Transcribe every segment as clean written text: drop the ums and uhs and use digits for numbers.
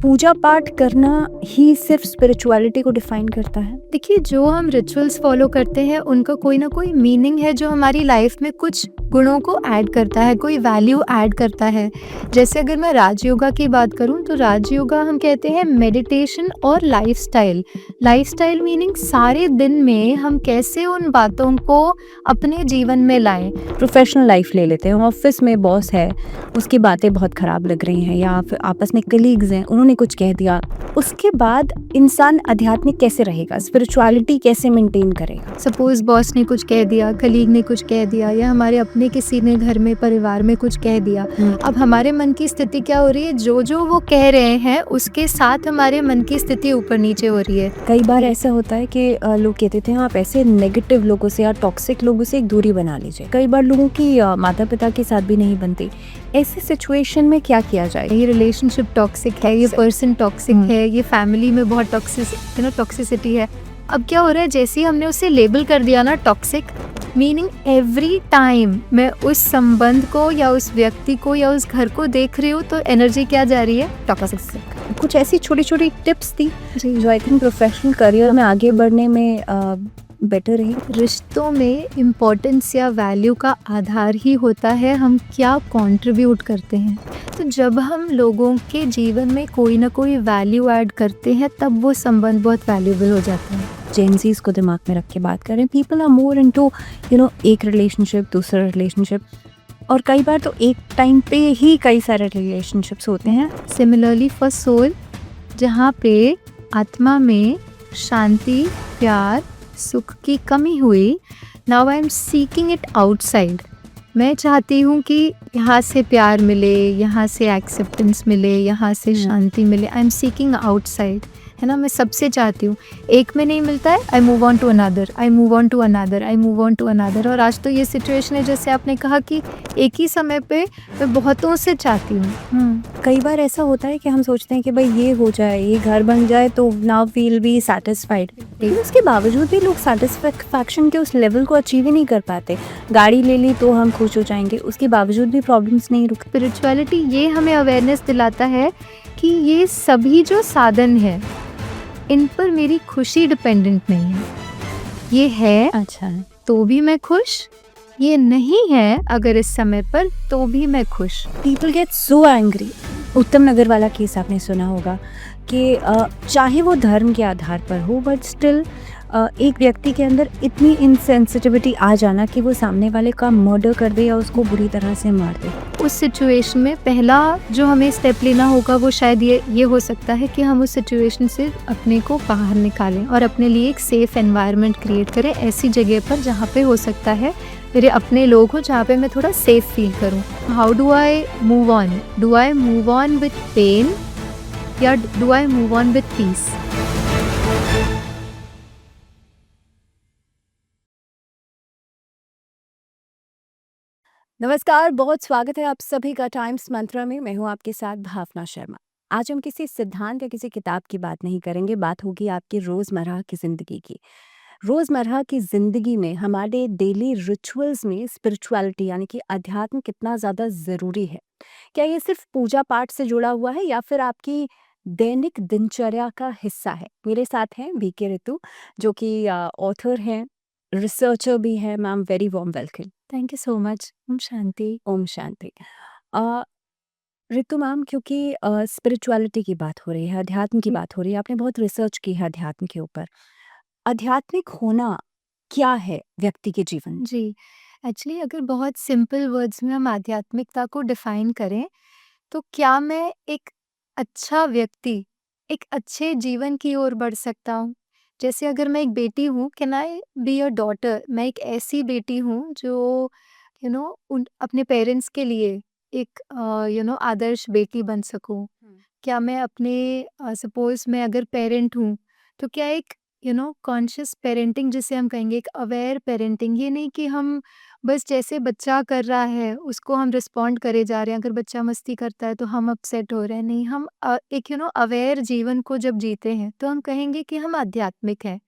पूजा पाठ करना ही सिर्फ स्पिरिचुअलिटी को डिफाइन करता है? देखिए, जो हम रिचुअल्स फॉलो करते हैं उनका कोई ना कोई मीनिंग है जो हमारी लाइफ में कुछ गुणों को ऐड करता है, कोई वैल्यू ऐड करता है। जैसे अगर मैं राजयोगा की बात करूं तो राजयोगा हम कहते हैं मेडिटेशन और लाइफस्टाइल। लाइफस्टाइल मीनिंग सारे दिन में हम कैसे उन बातों को अपने जीवन में लाएं। प्रोफेशनल लाइफ ले लेते हैं, ऑफिस में बॉस है, उसकी बातें बहुत ख़राब लग रही हैं, या फिर आपस में कलीग्स हैं, उन्होंने कुछ कह दिया, उसके बाद इंसान आध्यात्मिक कैसे रहेगा, स्पिरिचुअलिटी कैसे मेंटेन करेगा? सपोज बॉस ने कुछ कह दिया, कलीग ने कुछ कह दिया, या हमारे अपने किसी ने घर में परिवार में कुछ कह दिया। अब हमारे मन की स्थिति क्या हो रही है, जो जो वो कह रहे हैं उसके साथ हमारे मन की स्थिति ऊपर नीचे हो रही है। कई बार ऐसा होता है कि लोग कहते थे आप ऐसे नेगेटिव लोगों से या टॉक्सिक लोगों से एक दूरी बना लीजिए। कई बार लोगों की माता पिता के साथ भी नहीं बनती। ऐसे सिचुएशन में क्या किया जाए? ये रिलेशनशिप टॉक्सिक है, ये पर्सन टॉक्सिक है, ये फैमिली में बहुत टॉक्सिसिटी है। अब क्या हो रहा है, जैसे ही हमने उसे लेबल कर दिया ना टॉक्सिक, मीनिंग एवरी टाइम मैं उस संबंध को या उस व्यक्ति को या उस घर को देख रही हूँ तो एनर्जी क्या जा रही है, टॉक्सिक। कुछ ऐसी छोटी छोटी टिप्स थी जो आई थिंक प्रोफेशनल करियर में आगे बढ़ने में बेटर रही। रिश्तों में इम्पोर्टेंस या वैल्यू का आधार ही होता है हम क्या कंट्रीब्यूट करते हैं। तो जब हम लोगों के जीवन में कोई ना कोई वैल्यू ऐड करते हैं तब वो संबंध बहुत वैल्यूबल हो जाता है। जेंजीज को दिमाग में रख के बात करें, पीपल आर मोर इनटू एक रिलेशनशिप दूसरा रिलेशनशिप, और कई बार तो एक टाइम पे ही कई सारे रिलेशनशिप्स होते हैं। सिमिलरली फॉर सोल, जहाँ पे आत्मा में शांति, प्यार, सुख की कमी हुई, now I am seeking it outside. मैं चाहती हूँ कि यहाँ से प्यार मिले, यहाँ से एक्सेप्टेंस मिले, यहाँ से शांति मिले। आई एम सीकिंग आउटसाइड, है ना। मैं सबसे चाहती हूँ, एक में नहीं मिलता है, I move on to another, I move on to another, I move on to another. और आज तो ये सिचुएशन है, जैसे आपने कहा कि एक ही समय पे मैं बहुतों से चाहती हूँ। कई बार ऐसा होता है कि हम सोचते हैं कि भाई ये हो जाए, ये घर बन जाए तो नाउ वील बी सेटिस्फाइड, लेकिन उसके बावजूद भी लोग सेटिस्फैक्शन के उस लेवल को अचीव ही नहीं कर पाते। गाड़ी ले ली तो हम खुश हो जाएंगे, उसके बावजूद भी प्रॉब्लम्स नहीं रुकते। स्पिरिचुअलिटी ये हमें अवेयरनेस दिलाता है कि ये सभी जो साधन है इन पर मेरी खुशी डिपेंडेंट नहीं है। ये है अच्छा है तो भी मैं खुश, ये नहीं है अगर इस समय पर तो भी मैं खुश। People get so angry. उत्तम नगर वाला केस आपने सुना होगा कि चाहे वो धर्म के आधार पर हो, बट स्टिल एक व्यक्ति के अंदर इतनी इनसेंसिटिविटी आ जाना कि वो सामने वाले का मर्डर कर दे या उसको बुरी तरह से मार दे। उस सिचुएशन में पहला जो हमें स्टेप लेना होगा वो शायद ये हो सकता है कि हम उस सिचुएशन से अपने को बाहर निकालें और अपने लिए एक सेफ एनवायरनमेंट क्रिएट करें, ऐसी जगह पर जहाँ पे हो सकता है मेरे अपने लोग हो, जहाँ पे मैं थोड़ा सेफ फील करूँ। How do I move on? Do I move on with pain या do I move on with peace? नमस्कार, बहुत स्वागत है आप सभी का टाइम्स मंत्रा में। मैं हूँ आपके साथ भावना शर्मा। आज हम किसी सिद्धांत या किसी किताब की बात नहीं करेंगे, बात होगी आपकी रोज़मर्रा की ज़िंदगी की। रोज़मर्रा की ज़िंदगी में हमारे डेली रिचुअल्स में स्पिरिचुअलिटी यानी कि अध्यात्म कितना ज़्यादा ज़रूरी है? क्या ये सिर्फ पूजा पाठ से जुड़ा हुआ है या फिर आपकी दैनिक दिनचर्या का हिस्सा है? मेरे साथ हैं बीके ऋतु, जो कि ऑथर हैं, रिसर्चर भी हैं। Ma'am, very warm welcome. Thank you so much. शांति। ओम शांति। अ, ऋतु मैम, क्योंकि स्पिरिचुअलिटी की बात हो रही है, अध्यात्म की बात हो रही है, आपने बहुत रिसर्च की है अध्यात्म के ऊपर। आध्यात्मिक होना क्या है व्यक्ति के जीवन में? जी, एक्चुअली अगर बहुत सिंपल वर्ड्स में हम आध्यात्मिकता को डिफाइन करें तो क्या मैं एक अच्छा व्यक्ति, एक अच्छे जीवन की ओर बढ़ सकता हूँ? जैसे अगर मैं एक बेटी हूँ, can I be a daughter? मैं एक ऐसी बेटी हूँ जो उन अपने पेरेंट्स के लिए एक आदर्श बेटी बन सकूँ। क्या मैं अपने सपोज मैं अगर पेरेंट हूँ तो क्या एक कॉन्शियस पेरेंटिंग जिसे हम कहेंगे, एक अवेयर पेरेंटिंग, ये नहीं कि हम बस जैसे बच्चा कर रहा है उसको हम रिस्पॉन्ड करे जा रहे हैं। अगर बच्चा मस्ती करता है तो हम अपसेट हो रहे हैं, नहीं, हम एक अवेयर जीवन को जब जीते हैं तो हम कहेंगे कि हम आध्यात्मिक हैं।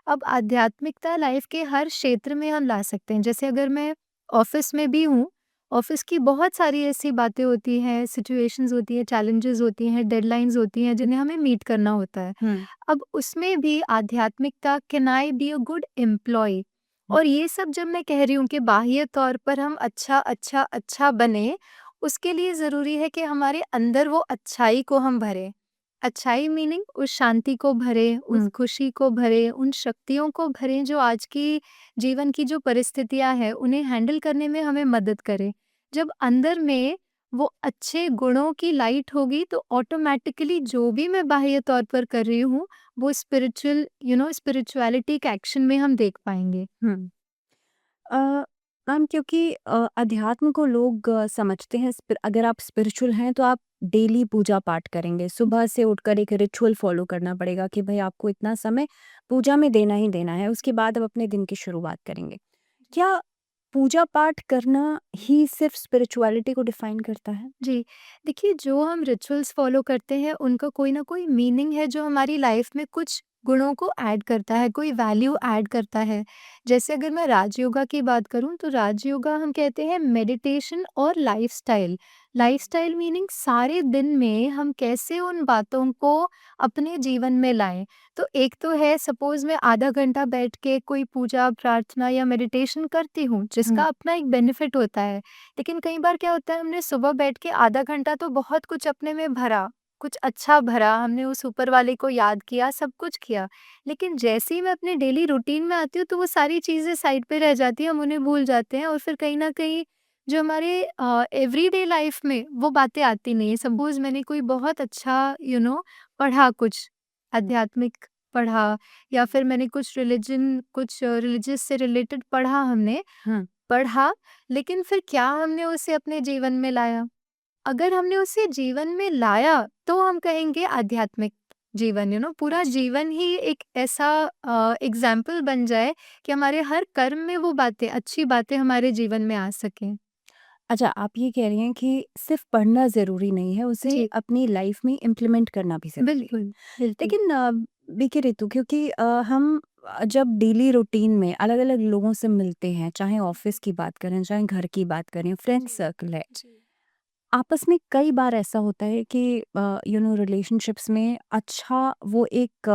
अब आध्यात्मिकता लाइफ के हर क्षेत्र में हम ला सकते हैं। जैसे अगर मैं ऑफिस में भी हूँ ऑफ़िस की बहुत सारी ऐसी बातें होती हैं, सिचुएशंस होती हैं, चैलेंजेस होती हैं, डेडलाइन्स होती हैं जिन्हें हमें मीट करना होता है। हुँ, अब उसमें भी आध्यात्मिकता, can I be a good employee, हुँ, और ये सब जब मैं कह रही हूँ कि बाह्य तौर पर हम अच्छा बने, उसके लिए ज़रूरी है कि हमारे अंदर वो अच्छाई को हम भरें। अच्छाई मीनिंग उस शांति को भरें, उस हुँ। खुशी को भरें, उन शक्तियों को भरें जो आज की जीवन की जो परिस्थितियाँ हैं, उन्हें हैंडल करने में हमें मदद करें। जब अंदर में वो अच्छे गुणों की लाइट होगी तो ऑटोमैटिकली जो भी मैं बाह्य तौर पर कर रही हूँ, वो स्पिरिचुअलिटी के एक्शन में हम देख पाएँगे। हुँ। अ, मैम क्योंकि अध्यात्म को लोग समझते हैं अगर आप स्पिरिचुअल हैं तो आप डेली पूजा पाठ करेंगे। सुबह से उठकर एक रिचुअल फ़ॉलो करना पड़ेगा कि भई आपको इतना समय पूजा में देना ही देना है, उसके बाद आप अपने दिन की शुरुआत करेंगे। क्या पूजा पाठ करना ही सिर्फ़ स्पिरिचुअलिटी को डिफ़ाइन करता है? जी, देखिए जो हम रिचुअल्स फ़ॉलो करते हैं उनका कोई ना कोई मीनिंग है जो हमारी लाइफ में कुछ गुणों को ऐड करता है, कोई वैल्यू ऐड करता है। जैसे अगर मैं राजयोगा की बात करूँ तो राजयोगा हम कहते हैं मेडिटेशन और लाइफ़स्टाइल। लाइफ़स्टाइल मीनिंग सारे दिन में हम कैसे उन बातों को अपने जीवन में लाएँ। तो एक तो है सपोज़ मैं आधा घंटा बैठ के कोई पूजा, प्रार्थना या मेडिटेशन करती हूँ, जिसका हुँ, अपना एक बेनिफिट होता है। लेकिन कई बार क्या होता है हमने सुबह बैठ के आधा घंटा तो बहुत कुछ अपने में भरा, कुछ अच्छा भरा, हमने उस ऊपर वाले को याद किया, सब कुछ किया। लेकिन जैसे ही मैं अपने डेली रूटीन में आती हूँ तो वो सारी चीज़ें साइड पे रह जाती हैं, हम उन्हें भूल जाते हैं और फिर कहीं न कहीं जो हमारे एवरीडे लाइफ में वो बातें आती नहीं है। सपोज़ मैंने कोई बहुत अच्छा पढ़ा कुछ, आध्यात्मिक पढ़ा, या फिर मैंने कुछ रिलिजियस से रिलेटेड पढ़ा हमने, हुँ। पढ़ा, लेकिन फिर क्या हमने उसे अपने जीवन में लाया? अगर हमने उसे जीवन में लाया, तो हम कहेंगे आध्यात्मिक जीवन, पूरा अच्छा। जीवन ही एक ऐसा एग्ज़ाम्पल बन जाए कि हमारे हर कर्म में वो बातें, अच्छी बातें हमारे जीवन में आ सकें। अच्छा, आप ये कह रही हैं कि सिर्फ़ पढ़ना ज़रूरी नहीं है, उसे जी, अपनी लाइफ़ में इम्प्लीमेंट करना भी ज़रूरी है। बिल्कुल, बिल्कुल। लेकिन देखिए रितु क्योंकि हम जब डेली रूटीन में अलग-अलग लोगों से मिलते हैं, चाहे ऑफ़िस की बात करें, चाहे घर की बात करें, फ्रेंड जी, सर्कल है, जी। आपस में कई बार ऐसा होता है कि रिलेशनशिप्स में अच्छा वो एक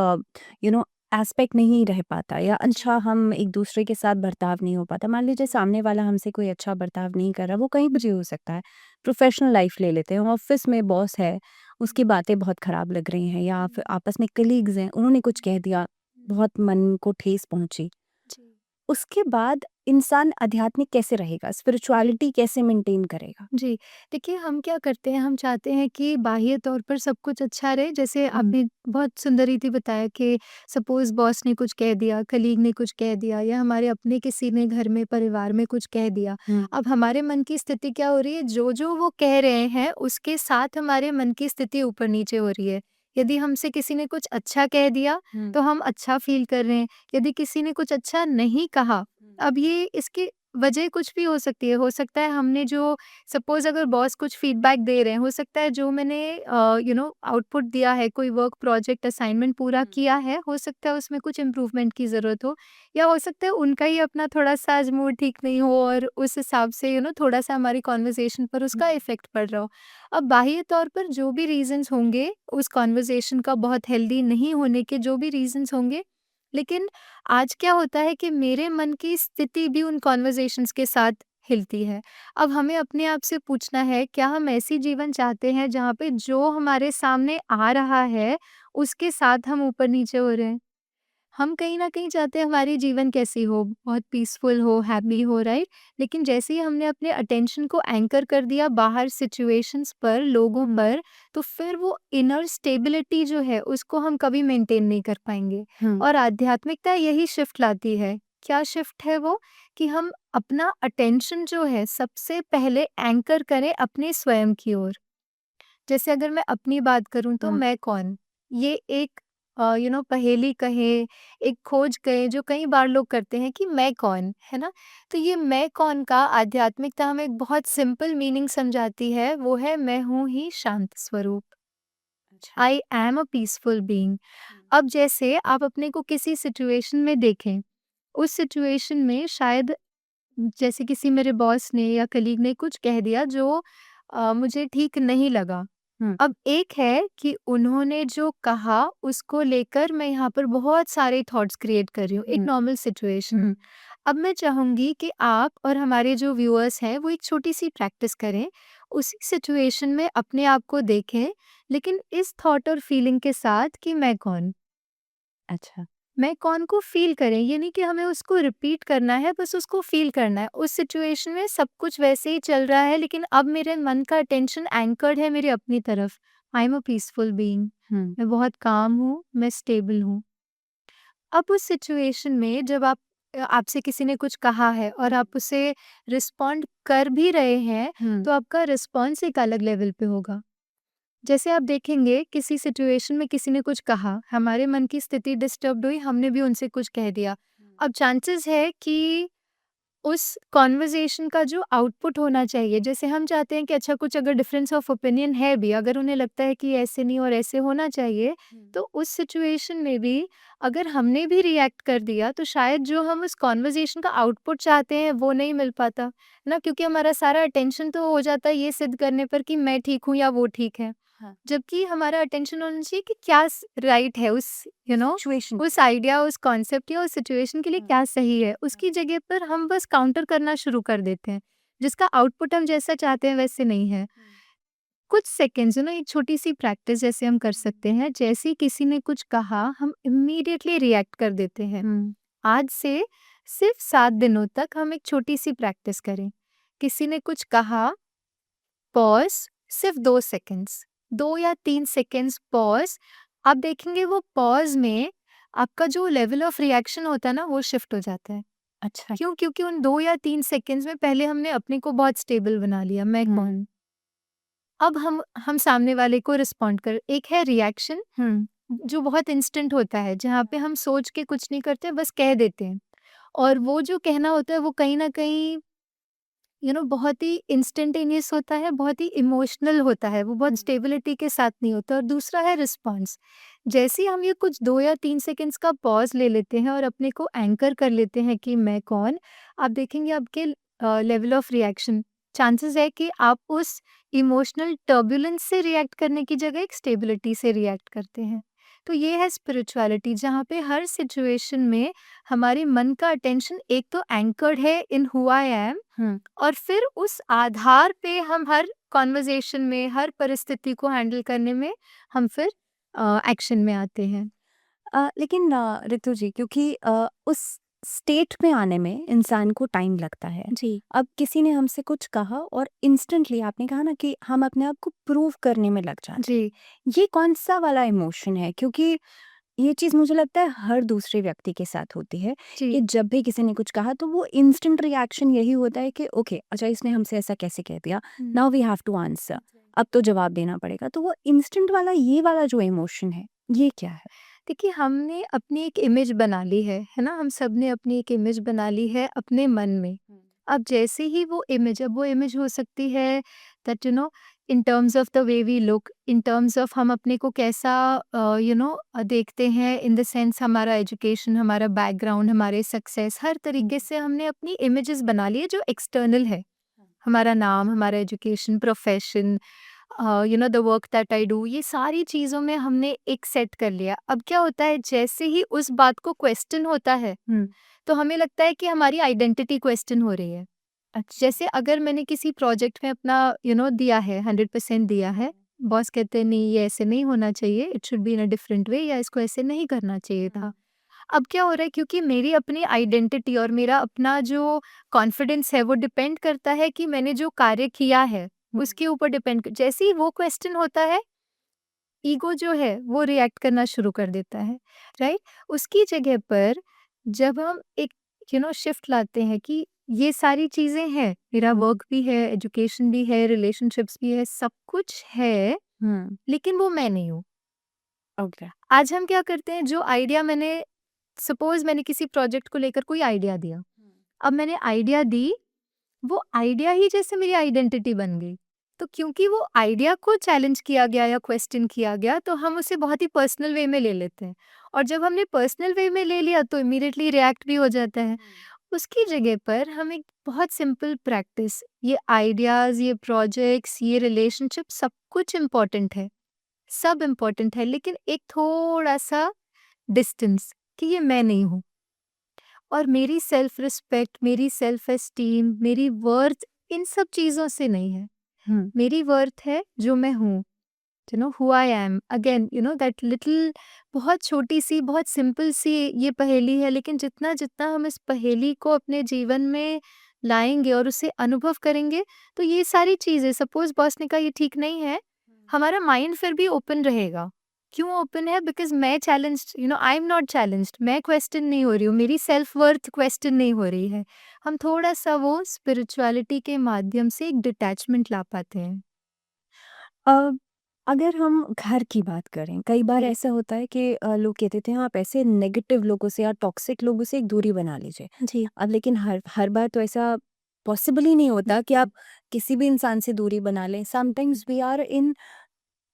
एस्पेक्ट नहीं रह पाता या जी, अच्छा हम एक दूसरे के साथ बर्ताव नहीं हो पाता। मान लीजिए सामने वाला हमसे कोई अच्छा बर्ताव नहीं कर रहा, वो कहीं भी हो सकता है। प्रोफ़ेशनल लाइफ़ ले लेते हैं, ऑफ़िस में बॉस है, उसकी बातें बहुत ख़राब लग रही हैं या फिर आपस में कलीग्स हैं, उन्होंने कुछ कह दिया, बहुत मन को ठेस पहुँची। जी। उसके बाद इंसान आध्यात्मिक कैसे रहेगा? स्पिरिचुअलिटी कैसे मेंटेन करेगा? जी, देखिए हम क्या करते हैं, हम चाहते हैं कि बाह्य तौर पर सब कुछ अच्छा रहे। जैसे हुँ, आपने बहुत सुंदर रीति बताया कि सपोज़ बॉस ने कुछ कह दिया, कलीग ने कुछ कह दिया, या हमारे अपने किसी ने घर में परिवार में कुछ कह दिया। हुँ, अब हमारे मन की स्थिति क्या हो रही है, जो-जो वो कह रहे हैं उसके साथ हमारे मन की स्थिति ऊपर-नीचे हो रही है। यदि हमसे किसी ने कुछ अच्छा कह दिया, हुँ, तो हम अच्छा फ़ील कर रहे हैं। यदि किसी ने कुछ अच्छा नहीं कहा, हुँ, अब ये इसकी वजह कुछ भी हो सकती है। हो सकता है हमने जो सपोज़ अगर बॉस कुछ फीडबैक दे रहे हैं, हो सकता है जो मैंने आउटपुट दिया है, कोई वर्क प्रोजेक्ट असाइनमेंट पूरा हुँ, किया है, हो सकता है उसमें कुछ इम्प्रूवमेंट की ज़रूरत हो, या हो सकता है उनका ही अपना थोड़ा-सा आज मूड ठीक नहीं हो और उस हिसाब से थोड़ा-सा हमारी कन्वर्सेशन पर हुँ, उसका इफ़ेक्ट पड़ रहा हो। अब बाह्य तौर पर जो भी रीज़न्स होंगे, उस कन्वर्सेशन का बहुत हेल्दी नहीं होने के जो भी रीज़न्स होंगे, लेकिन आज क्या होता है कि मेरे मन की स्थिति भी उन कन्वर्सेशंस के साथ हिलती है। अब हमें अपने आप से पूछना है, क्या हम ऐसी जीवन चाहते हैं जहाँ पे जो हमारे सामने आ रहा है, उसके साथ हम ऊपर-नीचे हो रहे हैं? हम कहीं न कहीं चाहते हैं हमारी जीवन कैसी हो, बहुत पीसफुल हो, हैप्पी हो, राइट? लेकिन जैसे ही हमने अपने अटेंशन को एंकर कर दिया बाहर सिचुएशंस पर, लोगों हुँ, पर, तो फिर वो इनर स्टेबिलिटी जो है, उसको हम कभी मेंटेन नहीं कर पाएँगे। हुँ, और आध्यात्मिकता यही शिफ्ट लाती है। क्या शिफ्ट है वो? कि हम अपना अटेंशन जो है, सबसे पहले एंकर करें अपने स्वयं की ओर। जैसे अगर मैं अपनी बात करूँ तो हुँ। मैं कौन? ये एक पहेली कहें, एक खोज कहें जो कई बार लोग करते हैं कि मैं कौन, है ना? तो ये मैं कौन का आध्यात्मिकता हमें एक बहुत सिंपल मीनिंग समझाती है, वो है मैं हूँ ही शांत स्वरूप। अच्छा। I am a peaceful being. हुँ, अब जैसे आप अपने को किसी सिचुएशन में देखें, उस सिचुएशन में शायद जैसे किसी मेरे बॉस ने या कलीग ने कुछ कह दिया जो मुझे ठीक नहीं लगा। हुँ, अब एक है कि उन्होंने जो कहा उसको लेकर मैं यहाँ पर बहुत सारे थॉट्स क्रिएट कर रही हूँ, एक हुँ, नॉर्मल सिचुएशन। हुँ, अब मैं चाहूँगी कि आप और हमारे जो व्यूअर्स हैं वो एक छोटी-सी प्रैक्टिस करें। उसी सिचुएशन में अपने आप को देखें, लेकिन इस थॉट और फीलिंग के साथ कि अच्छा, मैं कौन को फ़ील करें। ये नहीं कि हमें उसको रिपीट करना है, बस उसको फ़ील करना है। उस सिचुएशन में सब कुछ वैसे ही चल रहा है, लेकिन अब मेरे मन का अटेंशन एंकर्ड है मेरी अपनी तरफ। I am a peaceful being. हुँ, मैं बहुत काम हूँ, मैं स्टेबल हूँ। अब उस सिचुएशन में जब आपसे किसी ने कुछ कहा है और आप उसे रिस्पॉन्ड कर भी रहे हैं, हुँ, तो आपका रिस्पॉन्स एक अलग लेवल पे होगा। जैसे आप देखेंगे किसी सिचुएशन में किसी ने कुछ कहा, हमारे मन की स्थिति डिस्टर्ब्ड हुई, हमने भी उनसे कुछ कह दिया। अब चांसेस है कि उस कॉन्वर्सेशन का जो आउटपुट होना चाहिए, जैसे हम चाहते हैं कि अच्छा कुछ अगर डिफरेंस ऑफ ओपिनियन है भी, अगर उन्हें लगता है कि ऐसे नहीं और ऐसे होना चाहिए, हुँ, तो उस सिचुएशन में भी अगर हमने भी रिएक्ट कर दिया, तो शायद जो हम उस कॉन्वर्सेशन का आउटपुट चाहते हैं, वो नहीं मिल पाता, है ना? क्योंकि हमारा सारा अटेंशन तो हो जाता है ये सिद्ध करने पर कि मैं ठीक हूँ या वो ठीक है। हाँ, जबकि हमारा अटेंशन होना चाहिए कि क्या राइट है उस सिचुएशन उस आइडिया, उस कॉन्सेप्ट या उस सिचुएशन के लिए हुँ, क्या सही है। हुँ, उसकी जगह पर हम बस काउंटर करना शुरू कर देते हैं, जिसका आउटपुट हम जैसा चाहते हैं वैसे नहीं है। हुँ, कुछ सेकेंड्स एक छोटी सी प्रैक्टिस जैसे हम कर सकते हैं, जैसे ही किसी ने कुछ कहा हम इमीडिएटली रिएक्ट कर देते हैं। हुँ, आज से सिर्फ 7 दिनों तक हम एक छोटी सी प्रैक्टिस करें। किसी ने कुछ कहा, पॉज़, सिर्फ 2 सेकंड्स, 2 या 3 सेकंड्स पॉज़। आप देखेंगे वो पॉज़ में आपका जो लेवल ऑफ रिएक्शन होता है ना, वो शिफ्ट हो जाता है। अच्छा, क्यों? क्योंकि उन 2 या 3 सेकंड्स में पहले हमने अपने को बहुत स्टेबल बना लिया, मैं हुँ, कौन? अब हम सामने वाले को रिस्पॉन्ड कर एक है रिएक्शन, हुँ, जो बहुत इंस्टेंट होता है, जहाँ पे हम सोच के कुछ नहीं करते, बस कह देते हैं। और वो जो कहना होता है, वो कहीं न कहीं बहुत ही इंस्टेंटेनियस होता है, बहुत ही इमोशनल होता है, वो बहुत हुँ, स्टेबिलिटी के साथ नहीं होता। और दूसरा है रिस्पॉन्स। जैसे ही हम ये कुछ 2 या 3 सेकंड्स का पॉज़ ले लेते हैं और अपने को एंकर कर लेते हैं कि मैं कौन, आप देखेंगे आपके लेवल ऑफ रिएक्शन, चांसेस है कि आप उस इमोशनल टर्बुलेंस से रिएक्ट करने की जगह एक स्टेबिलिटी से रिएक्ट करते हैं। तो ये है स्पिरिचुअलिटी, जहाँ पे हर सिचुएशन में हमारे मन का अटेंशन एक तो एंकर्ड है इन हू आई एम, हुँ। और फिर उस आधार पे हम हर कॉन्वर्सेशन में, हर परिस्थिति को हैंडल करने में हम फिर एक्शन में आते हैं। लेकिन ऋतु जी क्योंकि उस स्टेट में आने में इंसान को टाइम लगता है। जी, अब किसी ने हमसे कुछ कहा और इंस्टेंटली आपने कहा ना कि हम अपने आप को प्रूव करने में लग जाते जी, हैं। ये कौन-सा वाला इमोशन है? क्योंकि ये चीज़ मुझे लगता है हर दूसरे व्यक्ति के साथ होती है जी। कि जब भी किसी ने कुछ कहा तो वो इंस्टेंट रिएक्शन यही होता है कि ओके अच्छा इसने हमसे ऐसा कैसे कह दिया? हुँ। Now we have to answer. अब तो जवाब देना पड़ेगा। तो वो इंस्टेंट वाला ये वाला जो इमोशन है, ये क्या है? देखिए, हमने अपनी एक इमेज बना ली है ना? हम सब ने अपनी एक इमेज बना ली है अपने मन में। हुँ। अब जैसे ही वो इमेज हो सकती है that in terms of the way we look, in terms of हम अपने को कैसा देखते हैं, इन द सेंस हमारा एजुकेशन, हमारा बैकग्राउंड, हमारे सक्सेस, हर हुँ। तरीके से हमने अपनी इमेजेस बना ली है जो एक्सटर्नल है। हमारा नाम, हमारा education, profession, the work that I do, ये सारी चीज़ों में हमने एक सेट कर लिया। अब क्या होता है, जैसे ही उस बात को क्वेश्चन होता है, हुँ। तो हमें लगता है कि हमारी आइडेंटिटी क्वेश्चन हो रही है। अच्छा। जैसे अगर मैंने किसी प्रोजेक्ट में अपना दिया है, 100% दिया है, बॉस कहते हैं नहीं ये ऐसे नहीं होना चाहिए, it should be in a different way, या इसको ऐसे नहीं करना चाहिए था। हुँ। अब क्या हो रहा है, क्योंकि मेरी अपनी आइडेंटिटी और मेरा अपना जो कॉन्फिडेंस है वो डिपेंड करता है कि मैंने जो कार्य किया है, हुँ। उसके ऊपर डिपेंड जैसे ही वो क्वेश्चन होता है, ईगो जो है वो रिएक्ट करना शुरू कर देता है, राइट? उसकी जगह पर जब हम एक शिफ्ट लाते हैं कि ये सारी चीज़ें हैं, मेरा हुँ। वर्क भी है, एजुकेशन भी है, रिलेशनशिप्स भी है, सब कुछ है, हुँ। लेकिन वो मैं नहीं हूँ। ओके। आज हम क्या करते हैं, जो आइडिया मैंने सपोज़ मैंने किसी प्रोजेक्ट को लेकर कोई आइडिया दिया। हुँ। अब मैंने आइडिया दी, वो आइडिया ही जैसे मेरी आइडेंटिटी बन गई। तो क्योंकि वो आइडिया को चैलेंज किया गया या क्वेश्चन किया गया, तो हम उसे बहुत ही पर्सनल वे में ले लेते हैं। और जब हमने पर्सनल वे में ले लिया, तो इमीडिएटली रिएक्ट भी हो जाता है। हुँ। उसकी जगह पर हम एक बहुत सिंपल प्रैक्टिस, ये आइडियाज़, ये प्रोजेक्ट्स, ये रिलेशनशिप सब कुछ इम्पोर्टेंट है, सब इम्पोर्टेंट है, लेकिन एक थोड़ा-सा डिस्टेंस कि ये मैं नहीं हूँ और मेरी सेल्फ रिस्पेक्ट, मेरी सेल्फ एस्टीम, मेरी वर्थ इन सब चीज़ों से नहीं है। हुँ। मेरी वर्थ है जो मैं हूँ, you know who I am. Again you know that little, बहुत छोटी सी, बहुत सिंपल सी ये पहेली है, लेकिन जितना जितना हम इस पहेली को अपने जीवन में लाएंगे और उसे अनुभव करेंगे, तो ये सारी चीज़ें, सपोज बॉस ने कहा ये ठीक नहीं है, हमारा माइंड फिर भी ओपन रहेगा। क्यों ओपन है? बिकॉज मैं challenged, you know I am not challenged, मैं क्वेश्चन नहीं हो रही हूँ, मेरी सेल्फ वर्थ क्वेश्चन नहीं हो रही है। हम थोड़ा सा वो स्पिरिचुअलिटी के माध्यम से एक डिटैचमेंट ला पाते हैं। अ, अगर हम घर की बात करें, कई बार जी। ऐसा होता है कि लोग कहते थे आप ऐसे नेगेटिव लोगों से या टॉक्सिक लोगों से एक दूरी बना लीजिए। जी। अब लेकिन हर हर बार तो ऐसा पॉसिबल ही नहीं होता कि आप किसी भी इंसान से दूरी बना लें। Sometimes we are in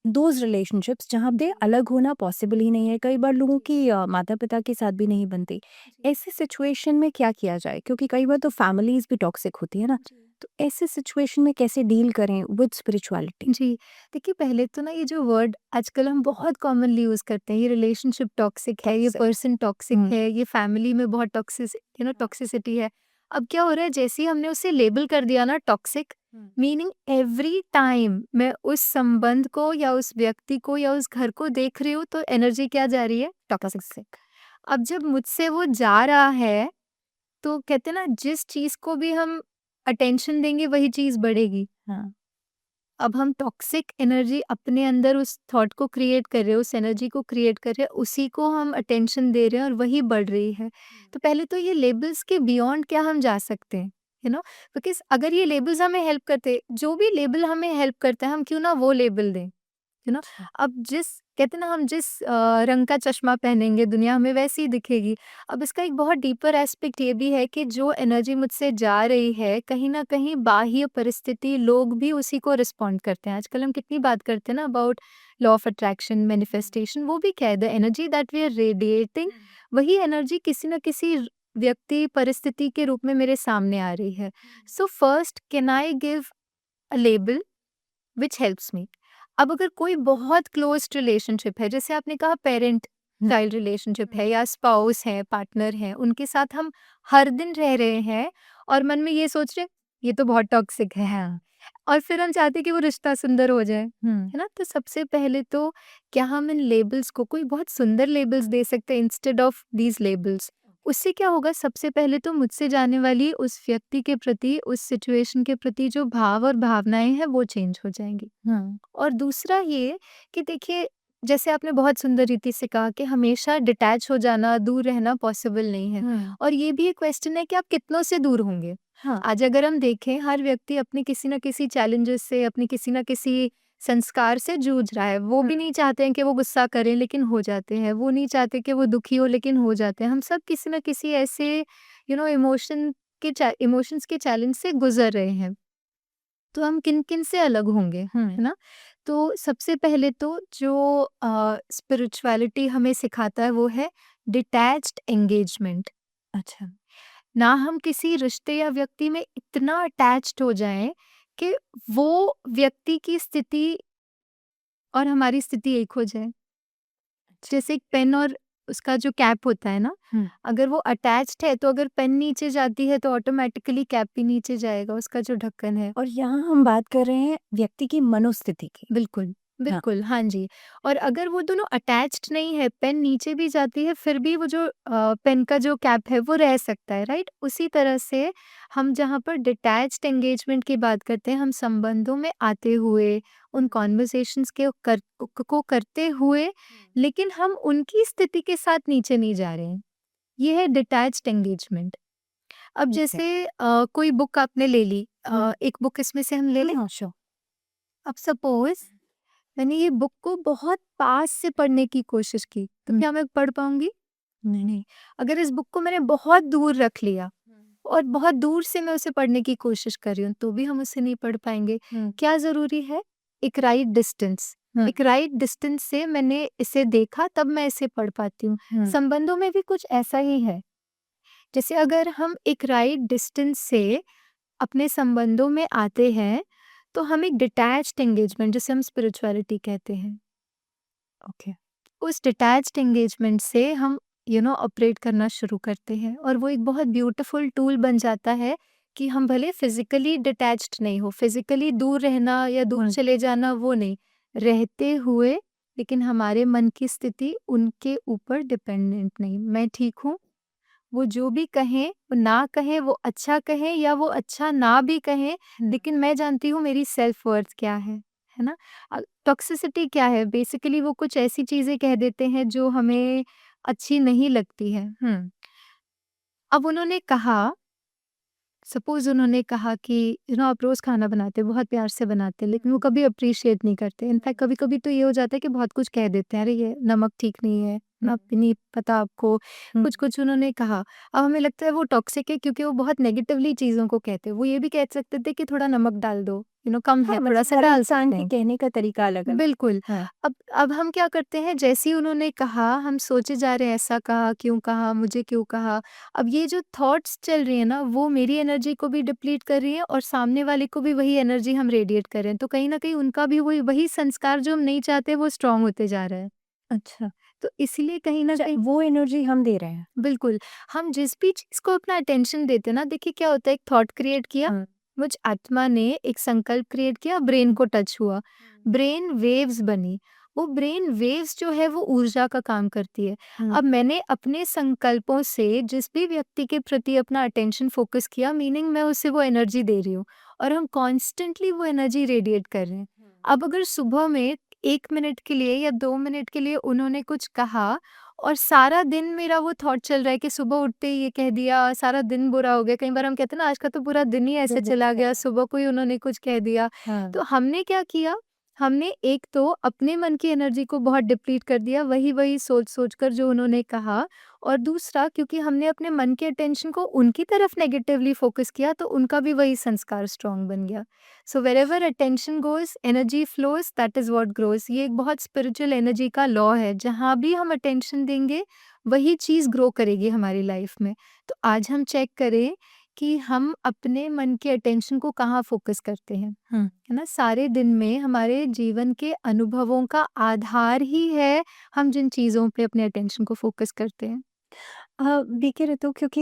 those relationships जहाँ पे अलग होना पॉसिबल ही नहीं है। कई बार लोगों की माता-पिता के साथ भी नहीं बनती। ऐसे सिचुएशन में क्या किया जाए? क्योंकि कई बार तो फैमिलीज़ भी टॉक्सिक होती है ना, तो ऐसे सिचुएशन में कैसे डील करें विद स्पिरिचुअलिटी? जी, देखिए पहले तो ना ये जो वर्ड आजकल हम बहुत कॉमनली यूज़ करते हैं, ये रिलेशनशिप टॉक्सिक है, ये टॉक्सिक। पर्सन टॉक्सिक हुँ। है, ये फैमिली में बहुत टॉक्सिसिटी है। अब क्या हो रहा है, जैसे ही हमने उसे लेबल कर दिया ना टॉक्सिक, हुँ। मीनिंग एवरी टाइम मैं उस संबंध को या उस व्यक्ति को या उस घर को देख रही हूँ, तो एनर्जी क्या जा रही है? टॉक्सिक। अब जब मुझसे वो जा रहा है, तो कहते हैं ना, जिस चीज़ को भी हम अटेंशन देंगे वही चीज़ बढ़ेगी। हाँ। अब हम टॉक्सिक एनर्जी अपने अंदर उस थॉट को क्रिएट कर रहे हैं, उस एनर्जी को क्रिएट कर रहे हैं, उसी को हम अटेंशन दे रहे हैं और वही बढ़ रही है। तो पहले तो ये लेबल्स के बियॉन्ड क्या हम जा सकते हैं, यू नो, बिकॉज़ अगर ये लेबल्स हमें हेल्प करते, जो भी लेबल हमें हेल्प करता है, हम क्यों ना वो लेबल दें, यू नो। अच्छा। अब जिस, कहते हैं ना, हम जिस रंग का चश्मा पहनेंगे दुनिया हमें वैसी ही दिखेगी। अब इसका एक बहुत डीपर एस्पेक्ट ये भी है कि जो एनर्जी मुझसे जा रही है, कहीं न कहीं बाह्य परिस्थिति, लोग भी उसी को रिस्पॉन्ड करते हैं। आजकल हम कितनी बात करते हैं ना about law of attraction, manifestation, वो भी क्या है? The energy that we are radiating, वही एनर्जी किसी न किसी व्यक्ति, परिस्थिति के रूप में मेरे सामने आ रही है। So first can I give a label which helps me. अब अगर कोई बहुत क्लोज्ड रिलेशनशिप है, जैसे आपने कहा पेरेंट हुँ। चाइल्ड रिलेशनशिप है या स्पाउस है, पार्टनर है, उनके साथ हम हर दिन रह रहे हैं और मन में ये सोच रहे हैं, ये तो बहुत टॉक्सिक है, हाँ। और फिर हम चाहते हैं कि वो रिश्ता सुंदर हो जाए, हुँ। है ना? तो सबसे पहले तो क्या हम इन लेबल्स को कोई बहुत सुंदर लेबल्स दे सकते हैं इंस्टेड ऑफ दीज लेबल्स? उससे क्या होगा, सबसे पहले तो मुझसे जाने वाली उस व्यक्ति के प्रति, उस सिचुएशन के प्रति जो भाव और भावनाएं हैं वो चेंज हो जाएंगी। हुँ। और दूसरा ये कि देखिए, जैसे आपने बहुत सुंदर रीति से कहा कि हमेशा डिटैच हो जाना, दूर रहना पॉसिबल नहीं है। हुँ। और ये भी एक क्वेश्चन है कि आप कितनों से दूर होंगे। हाँ। आज अगर हम देखें, हर व्यक्ति अपने किसी न किसी चैलेंजेस से, अपनी किसी न किसी संस्कार से जूझ रहा है। वो हुँ। भी नहीं चाहते हैं कि वो गुस्सा करें, लेकिन हो जाते हैं। वो नहीं चाहते कि वो दुखी हो, लेकिन हो जाते हैं। हम सब किसी न किसी ऐसे इमोशंस के चैलेंज से गुजर रहे हैं। तो हम किन-किन से अलग होंगे, हुँ। है ना? तो सबसे पहले तो जो स्पिरिचुअलिटी हमें सिखाता है वो है डिटैच्ड एंगेजमेंट। अच्छा। ना हम किसी रिश्ते या व्यक्ति में इतना अटैच्ड हो जाएँ कि वो व्यक्ति की स्थिति और हमारी स्थिति एक हो जाए। अच्छा। जैसे एक पेन और उसका जो कैप होता है ना, हुँ। अगर वो अटैच्ड है तो अगर पेन नीचे जाती है तो ऑटोमैटिकली कैप भी नीचे जाएगा, उसका जो ढक्कन है। और यहाँ हम बात कर रहे हैं व्यक्ति की मनोस्थिति की। बिल्कुल, हाँ। बिल्कुल, हाँ जी। और अगर वो दोनों अटैच्ड नहीं है, पेन नीचे भी जाती है, फिर भी वो जो पेन का जो कैप है वो रह सकता है, राइट? उसी तरह से हम जहाँ पर डिटैच्ड एंगेजमेंट की बात करते हैं, हम संबंधों में आते हुए, उन कन्वर्सेशंस को करते हुए, लेकिन हम उनकी स्थिति के साथ नीचे नहीं जा रहे हैं। ये है डिटैच्ड एंगेजमेंट। अब ठीक है। जैसे कोई बुक आपने ले ली, हुँ। एक बुक इसमें से हम ले लें? हाँ, श्योर। अब सपोज़ मैंने ये बुक को बहुत पास से पढ़ने की कोशिश की, तो हुँ। क्या मैं पढ़ पाऊँगी? नहीं। नहीं। अगर इस बुक को मैंने बहुत दूर रख लिया और बहुत दूर से मैं उसे पढ़ने की कोशिश कर रही हूँ, तो भी हम उसे नहीं पढ़ पाएँगे। हुँ। क्या ज़रूरी है? एक राइट डिस्टेंस। हुँ। एक राइट डिस्टेंस से मैंने इसे देखा, तब मैं इसे पढ़ पाती हूँ। हुँ। संबंधों में भी कुछ ऐसा ही है जैसे अगर हम एक राइट डिस्टेंस से अपने संबंधों में आते हैं, तो हम एक डिटैच्ड एंगेजमेंट, जिसे हम स्पिरिचुअलिटी कहते हैं, ओके। उस डिटैच्ड एंगेजमेंट से हम ऑपरेट करना शुरू करते हैं, और वो एक बहुत ब्यूटीफुल टूल बन जाता है कि हम भले फिजिकली डिटैच्ड नहीं हो, फिजिकली दूर रहना या दूर चले जाना वो नहीं, रहते हुए लेकिन हमारे मन की स्थिति उनके ऊपर डिपेंडेंट नहीं। मैं ठीक हूँ, वो जो भी कहें, वो ना कहें, वो अच्छा कहें या वो अच्छा ना भी कहें, लेकिन मैं जानती हूँ मेरी सेल्फ वर्थ क्या है ना? टॉक्सिसिटी क्या है? बेसिकली वो कुछ ऐसी चीज़ें कह देते हैं जो हमें अच्छी नहीं लगती है। अब उन्होंने कहा, सपोज़ उन्होंने कहा कि आप रोज़ खाना बनाते हो, बहुत प्यार से बनाते हैं, लेकिन वो कभी अप्रिशिएट नहीं करते। इनफैक्ट कभी-कभी तो ये हो जाता है कि बहुत कुछ कह देते हैं, अरे ये नमक ठीक नहीं है, ना नहीं पता आपको, कुछ-कुछ उन्होंने कहा। अब हमें लगता है वो टॉक्सिक है क्योंकि वो बहुत नेगेटिवली चीज़ों को कहते हैं। वो ये भी कह सकते थे कि थोड़ा नमक डाल दो, कम है, हाँ, मतलब थोड़ा-सा हर डाल इंसान सकते के हैं। कहने का तरीका अलग-अलग। बिल्कुल। हाँ। अब हम क्या करते हैं, जैसे ही उन्होंने कहा हम सोचे जा रहे हैं, ऐसा कहा, क्यों कहा, मुझे क्यों कहा? अब ये जो थॉट्स चल रही है ना, वो मेरी एनर्जी को भी डिप्लीट कर रही है और सामने वाले को भी वही एनर्जी हम रेडिएट कर रहे हैं। तो कहीं न कहीं उनका भी वही वही संस्कार जो हम नहीं चाहते वो स्ट्रॉन्ग होते जा रहा है। अच्छा, तो इसलिए कहीं न कहीं वो एनर्जी हम दे रहे हैं। बिल्कुल, हम जिस भी चीज़ को अपना अटेंशन देते हैं ना, देखिए क्या होता है, एक थॉट क्रिएट किया, हाँ। मुझ आत्मा ने एक संकल्प क्रिएट किया, ब्रेन को टच हुआ, ब्रेन वेव्स बनी। वो ब्रेन वेव्स जो है वो ऊर्जा का काम करती है। अब मैंने अपने संकल्पों से जिस भी व्यक्ति के प्रति अपना अटेंशन फ़ोकस किया, मीनिंग मैं उसे वो एनर्जी दे रही हूँ और हम कॉन्स्टेंटली वो एनर्जी रेडिएट कर रहे हैं। अब अगर सुबह में 1 मिनट के लिए या 2 मिनट के लिए उन्होंने कुछ कहा और सारा दिन मेरा वो थॉट चल रहा है कि सुबह उठते ही ये कह दिया, सारा दिन बुरा हो गया। कई बार हम कहते हैं ना, आज का तो पूरा दिन ही ऐसे चला गया, सुबह को ही उन्होंने कुछ कह दिया। हाँ। तो हमने क्या किया, हमने एक तो अपने मन की एनर्जी को बहुत डिप्लीट कर दिया, वही-वही सोच-सोच कर जो उन्होंने कहा, और दूसरा क्योंकि हमने अपने मन के अटेंशन को उनकी तरफ नेगेटिवली फ़ोकस किया, तो उनका भी वही संस्कार स्ट्रॉन्ग बन गया। So wherever attention goes, energy flows, that is what grows. ये एक बहुत स्पिरिचुअल एनर्जी का लॉ है, जहाँ भी हम अटेंशन देंगे, वही चीज़ ग्रो करेगी हमारी लाइफ में। तो आज हम चेक करें कि हम अपने मन के अटेंशन को कहाँ फ़ोकस करते हैं, है ना? सारे दिन में हमारे जीवन के अनुभवों का आधार ही है, हम जिन चीज़ों पे अपने अटेंशन को फ़ोकस करते हैं। देखिए ऋतु, क्योंकि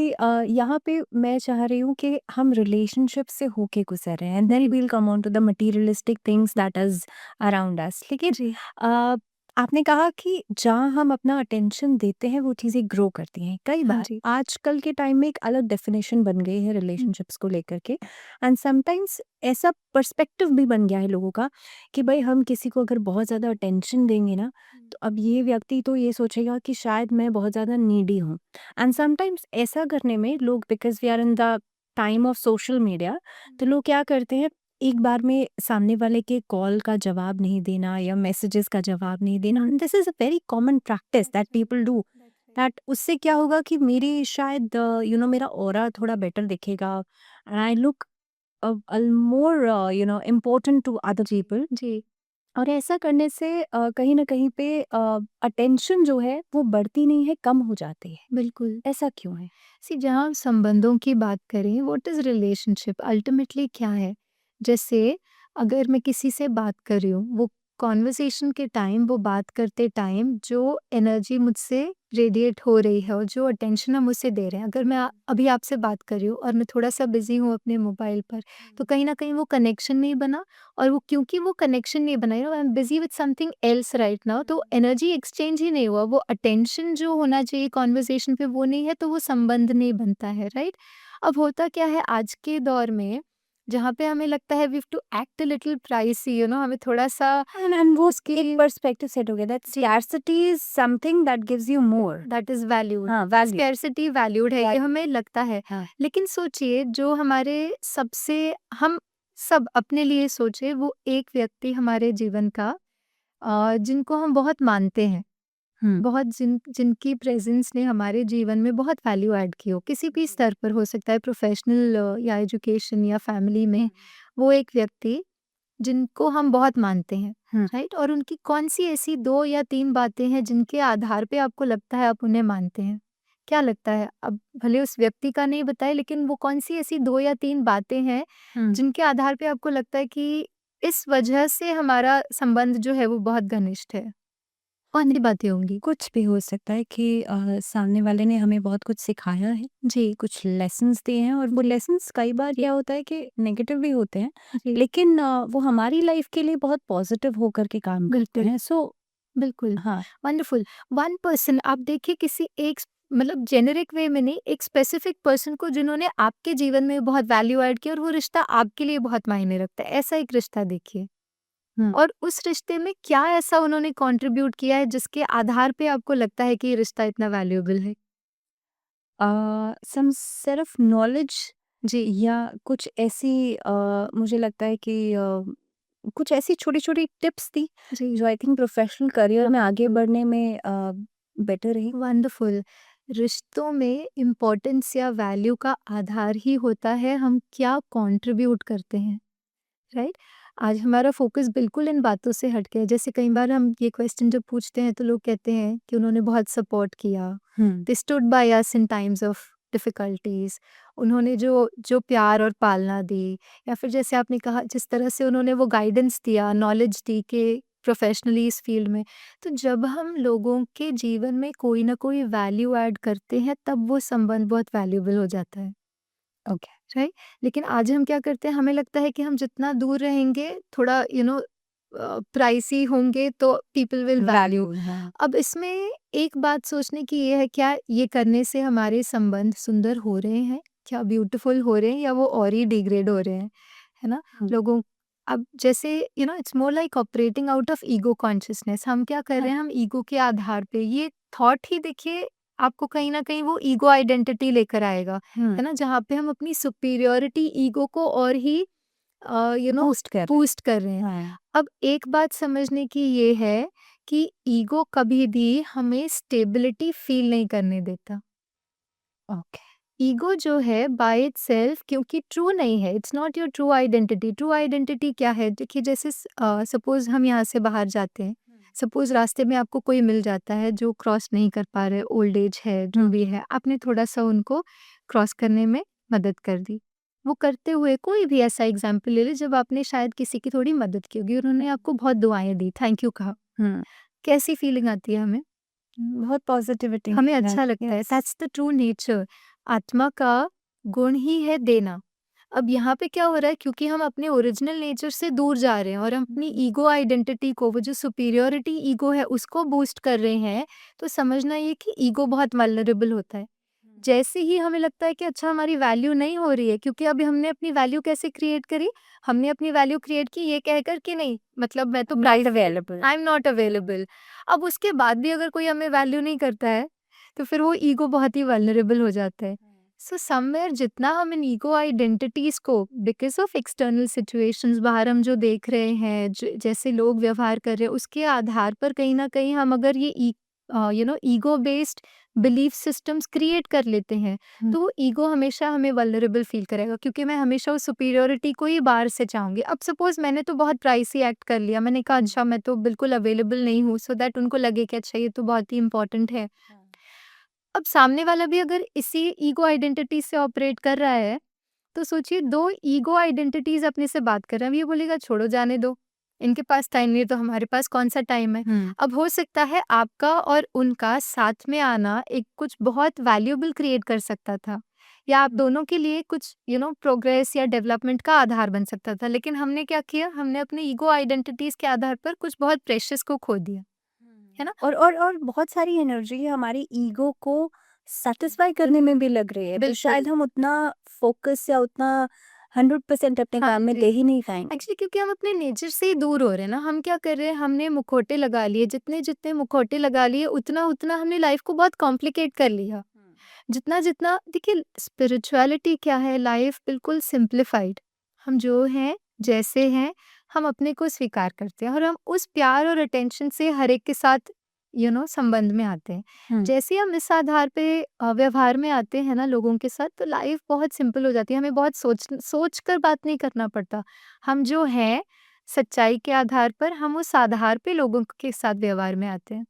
यहाँ पे मैं चाह रही हूँ कि हम रिलेशनशिप से होके गुजर रहे हैं and then we will come on to the materialistic things that is around us. लेकिन जी। अ, आपने कहा कि जहाँ हम अपना अटेंशन देते हैं वो चीज़ें ग्रो करती हैं। कई हाँ बार जी। आजकल के टाइम में एक अलग डेफिनेशन बन गई है रिलेशनशिप्स को लेकर के एंड समटाइम्स ऐसा पर्सपेक्टिव भी बन गया है लोगों का कि भाई हम किसी को अगर बहुत ज़्यादा अटेंशन देंगे ना, तो अब ये व्यक्ति तो ये सोचेगा कि शायद मैं बहुत ज़्यादा नीडी हूँ। एंड समटाइम्स ऐसा करने में लोग, because we are in the time of social media, तो लोग क्या करते हैं, एक बार में सामने वाले के कॉल का जवाब नहीं देना या मैसेजेस का जवाब नहीं देना। This is a very common practice that people do. That उससे क्या होगा कि मेरी शायद मेरा ऑरा थोड़ा बेटर दिखेगा and I look more important to other people. जी, और ऐसा करने से कहीं न कहीं पे अटेंशन जो है वो बढ़ती नहीं है, कम हो जाती है। बिल्कुल। ऐसा क्यों है? जहाँ हम संबंधों की बात करें, व्हाट इज़ रिलेशनशिप अल्टीमेटली क्या है? जैसे अगर मैं किसी से बात कर रही हूँ, वो कॉन्वर्सेशन के टाइम, वो बात करते टाइम जो एनर्जी मुझसे रेडिएट हो रही है और जो अटेंशन हम उसे दे रहे हैं, अगर मैं अभी आपसे बात कर रही हूँ और मैं थोड़ा-सा बिज़ी हूँ अपने मोबाइल पर, तो कहीं न कहीं वो कनेक्शन नहीं बना, और वो क्योंकि वो कनेक्शन नहीं बना, I am busy with something else right now, तो एनर्जी एक्सचेंज ही नहीं हुआ। वो अटेंशन जो होना चाहिए कन्वर्सेशन पे वो नहीं है, तो वो संबंध नहीं बनता है, राइट? अब होता क्या है आज के दौर में, जहाँ पे हमें लगता है we have to act a little pricey, हमें थोड़ा-सा एंड वो उसकी एक पर्सपेक्टिव सेट हो गया दैट जी, scarcity is something that gives you more. That is valued. हाँ, वैल्यू। स्कैर्सिटी वैल्यूड है, ये हमें लगता है। हाँ। लेकिन सोचिए, जो हमारे सबसे हम सब अपने लिए सोचे, वो एक व्यक्ति हमारे जीवन का जिनको हम बहुत मानते हैं, हुँ। बहुत जिनकी प्रेज़ेंस ने हमारे जीवन में बहुत वैल्यू ऐड की हो, किसी भी स्तर पर हो सकता है, प्रोफ़ेशनल या एजुकेशन या फैमिली में, वो एक व्यक्ति जिनको हम बहुत मानते हैं, हुँ। राइट? और उनकी कौन-सी ऐसी 2 या 3 बातें हैं जिनके आधार पे आपको लगता है आप उन्हें मानते हैं? क्या लगता है? अब भले उस व्यक्ति का नहीं बताएँ, लेकिन वो कौन-सी ऐसी 2 या 3 बातें हैं जिनके आधार पे आपको लगता है कि इस वजह से हमारा संबंध जो है वो बहुत घनिष्ठ है? कौन-सी बातें होंगी? कुछ भी हो सकता है कि सामने वाले ने हमें बहुत कुछ सिखाया है, जी, कुछ लेसन्स दिए हैं और वो लेसन्स कई बार क्या होता है कि नेगेटिव भी होते हैं, जी, लेकिन वो हमारी लाइफ के लिए बहुत पॉजिटिव होकर के काम करते बिल्कुल। हैं। सो बिल्कुल, हाँ, वंडरफुल। वन पर्सन आप देखिए किसी एक मतलब जेनेरिक वे में नहीं, एक स्पेसिफिक पर्सन को जिन्होंने आपके जीवन में बहुत वैल्यू ऐड किया और वो रिश्ता आपके लिए बहुत मायने रखता है। ऐसा एक रिश्ता देखिए हुँ। और उस रिश्ते में क्या ऐसा उन्होंने कंट्रीब्यूट किया है जिसके आधार पे आपको लगता है कि ये रिश्ता इतना वैल्यूएबल है? सम सिर्फ नॉलेज जी, या कुछ ऐसी मुझे लगता है कि कुछ ऐसी छोटी-छोटी टिप्स थी, जी, जो आई थिंक प्रोफ़ेशनल करियर में आगे बढ़ने में बेटर रही। वंडरफुल। रिश्तों में इम्पोर्टेंस या वैल्यू का आधार ही होता है हम क्या कंट्रीब्यूट करते हैं। राइट। आज हमारा फोकस बिल्कुल इन बातों से हट गया है। जैसे कई बार हम ये क्वेश्चन जब पूछते हैं तो लोग कहते हैं कि उन्होंने बहुत सपोर्ट किया, हुँ। They stood by us in times of difficulties, उन्होंने जो जो प्यार और पालना दी, या फिर जैसे आपने कहा जिस तरह से उन्होंने वो गाइडेंस दिया, नॉलेज दी कि प्रोफेशनली इस फील्ड में। तो जब हम लोगों के जीवन में कोई ना कोई वैल्यू ऐड करते हैं तब वो संबंध बहुत वैल्यूबल हो जाता है। ओके। राइट। लेकिन आज हम क्या करते हैं, हमें लगता है कि हम जितना दूर रहेंगे थोड़ा प्राइसी होंगे तो पीपल विल वैल्यू। वैल्यू हाँ। अब इसमें एक बात सोचने की ये है, क्या ये करने से हमारे संबंध सुंदर हो रहे हैं, क्या ब्यूटीफुल हो रहे हैं, या वो और ही डिग्रेड हो रहे हैं, है ना? हुँ। लोगों अब जैसे it's more like operating out of ego consciousness. हम क्या कर हाँ। रहे हैं, हम ईगो के आधार पे ये थॉट ही देखिए आपको कहीं ना कहीं वो ईगो आइडेंटिटी लेकर आएगा, हुँ। है ना? जहाँ पे हम अपनी सुपीरियॉरिटी ईगो को और ही यू नो बूस्ट कर रहे बूस्ट कर रहे हैं। हैं। हाँ। अब एक बात समझने की ये है कि ईगो कभी भी हमें स्टेबिलिटी फील नहीं करने देता। ओके। ईगो जो है बाय इटसेल्फ क्योंकि ट्रू नहीं है, it's not your true identity. True identity क्या है? देखिए जैसे सपोज हम यहाँ से बाहर जाते हैं, सपोज रास्ते में आपको कोई मिल जाता है जो क्रॉस नहीं कर पा रहे, ओल्ड एज है, जो हुँ। भी है, आपने थोड़ा सा उनको क्रॉस करने में मदद कर दी। वो करते हुए कोई भी ऐसा एग्जाम्पल ले ले जब आपने शायद किसी की थोड़ी मदद की होगी, उन्होंने आपको बहुत दुआएं दी, थैंक यू कहा, हुँ। कैसी फीलिंग आती है हमें? बहुत पॉज़िटिविटी हमें मिल अच्छा जाती लगता है। है, दैट्स द ट्रू नेचर। आत्मा का गुण ही है देना। अब यहाँ पे क्या हो रहा है, क्योंकि हम अपने ओरिजिनल नेचर से दूर जा रहे हैं और हम अपनी ईगो आइडेंटिटी को, वो जो सुपीरियॉरिटी ईगो है उसको बूस्ट कर रहे हैं, तो समझना ये कि ईगो बहुत वल्नरेबल होता है। जैसे ही हमें लगता है कि अच्छा हमारी वैल्यू नहीं हो रही है, क्योंकि अभी हमने अपनी वैल्यू कैसे क्रिएट करी? हमने अपनी वैल्यू क्रिएट की ये कहकर कि नहीं, मतलब मैं तो not price available. I am not available. अब उसके बाद भी अगर कोई हमें वैल्यू नहीं करता है, तो फिर वो ईगो बहुत ही वल्नरेबल हो जाता है। सो समवेयर जितना हम इन ईगो आइडेंटिटीज को बिकॉज ऑफ एक्सटर्नल सिचुएशंस, बाहर हम जो देख रहे हैं, जैसे लोग व्यवहार कर रहे हैं, उसके आधार पर कहीं ना कहीं हम अगर ये ego based belief systems create कर लेते हैं, हुँ। तो वो ईगो हमेशा हमें वल्नरेबल फील करेगा, क्योंकि मैं हमेशा उस सुपीरियरिटी को ही बाहर से चाहूंगी। अब सपोज मैंने तो बहुत प्राइसी एक्ट कर लिया, मैंने कहा अच्छा मैं तो बिल्कुल अवेलेबल नहीं हूँ, सो दैट उनको लगे कि अच्छा ये तो बहुत ही इंपॉर्टेंट है। अब सामने वाला भी अगर इसी ईगो आइडेंटिटी से ऑपरेट कर रहा है, तो सोचिए दो ईगो आइडेंटिटीज अपने से बात कर रहे हैं। अब ये बोलेगा छोड़ो जाने दो, इनके पास टाइम नहीं है तो हमारे पास कौन सा टाइम है। हुँ। अब हो सकता है आपका और उनका साथ में आना एक कुछ बहुत वैल्यूएबल क्रिएट कर सकता था, या आप दोनों के लिए कुछ प्रोग्रेस या डेवलपमेंट का आधार बन सकता था, लेकिन हमने क्या किया, हमने अपने ईगो आइडेंटिटीज के आधार पर कुछ बहुत प्रेशियस को खो दिया, है ना? और बहुत सारी एनर्जी हमारी ईगो को सैटिस्फाई करने में भी लग रही है, तो बिल्कुल। शायद हम उतना फ़ोकस या उतना 100% अपने हाँ काम में जी। दे ही नहीं पाएँगे। एक्चुअली क्योंकि हम अपने नेचर से ही दूर हो रहे हैं ना, हम क्या कर रहे हैं, हमने मुखौटे लगा लिए, जितने जितने मुखौटे लगा लिए उतना उतना हमने लाइफ को बहुत कॉम्प्लिकेट कर लिया। जितना जितना देखिए, स्पिरिचुअलिटी क्या है, लाइफ बिल्कुल सिंप्लीफाइड। हम जो हैं, जैसे हैं, हम अपने को स्वीकार करते हैं और हम उस प्यार और अटेंशन से हर एक के साथ संबंध में आते हैं। हुँ। जैसे ही हम इस आधार पे व्यवहार में आते हैं ना लोगों के साथ, तो लाइफ बहुत सिंपल हो जाती है, हमें बहुत सोच कर बात नहीं करना पड़ता। हम जो हैं, सच्चाई के आधार पर हम उस आधार पे लोगों के साथ व्यवहार में आते हैं।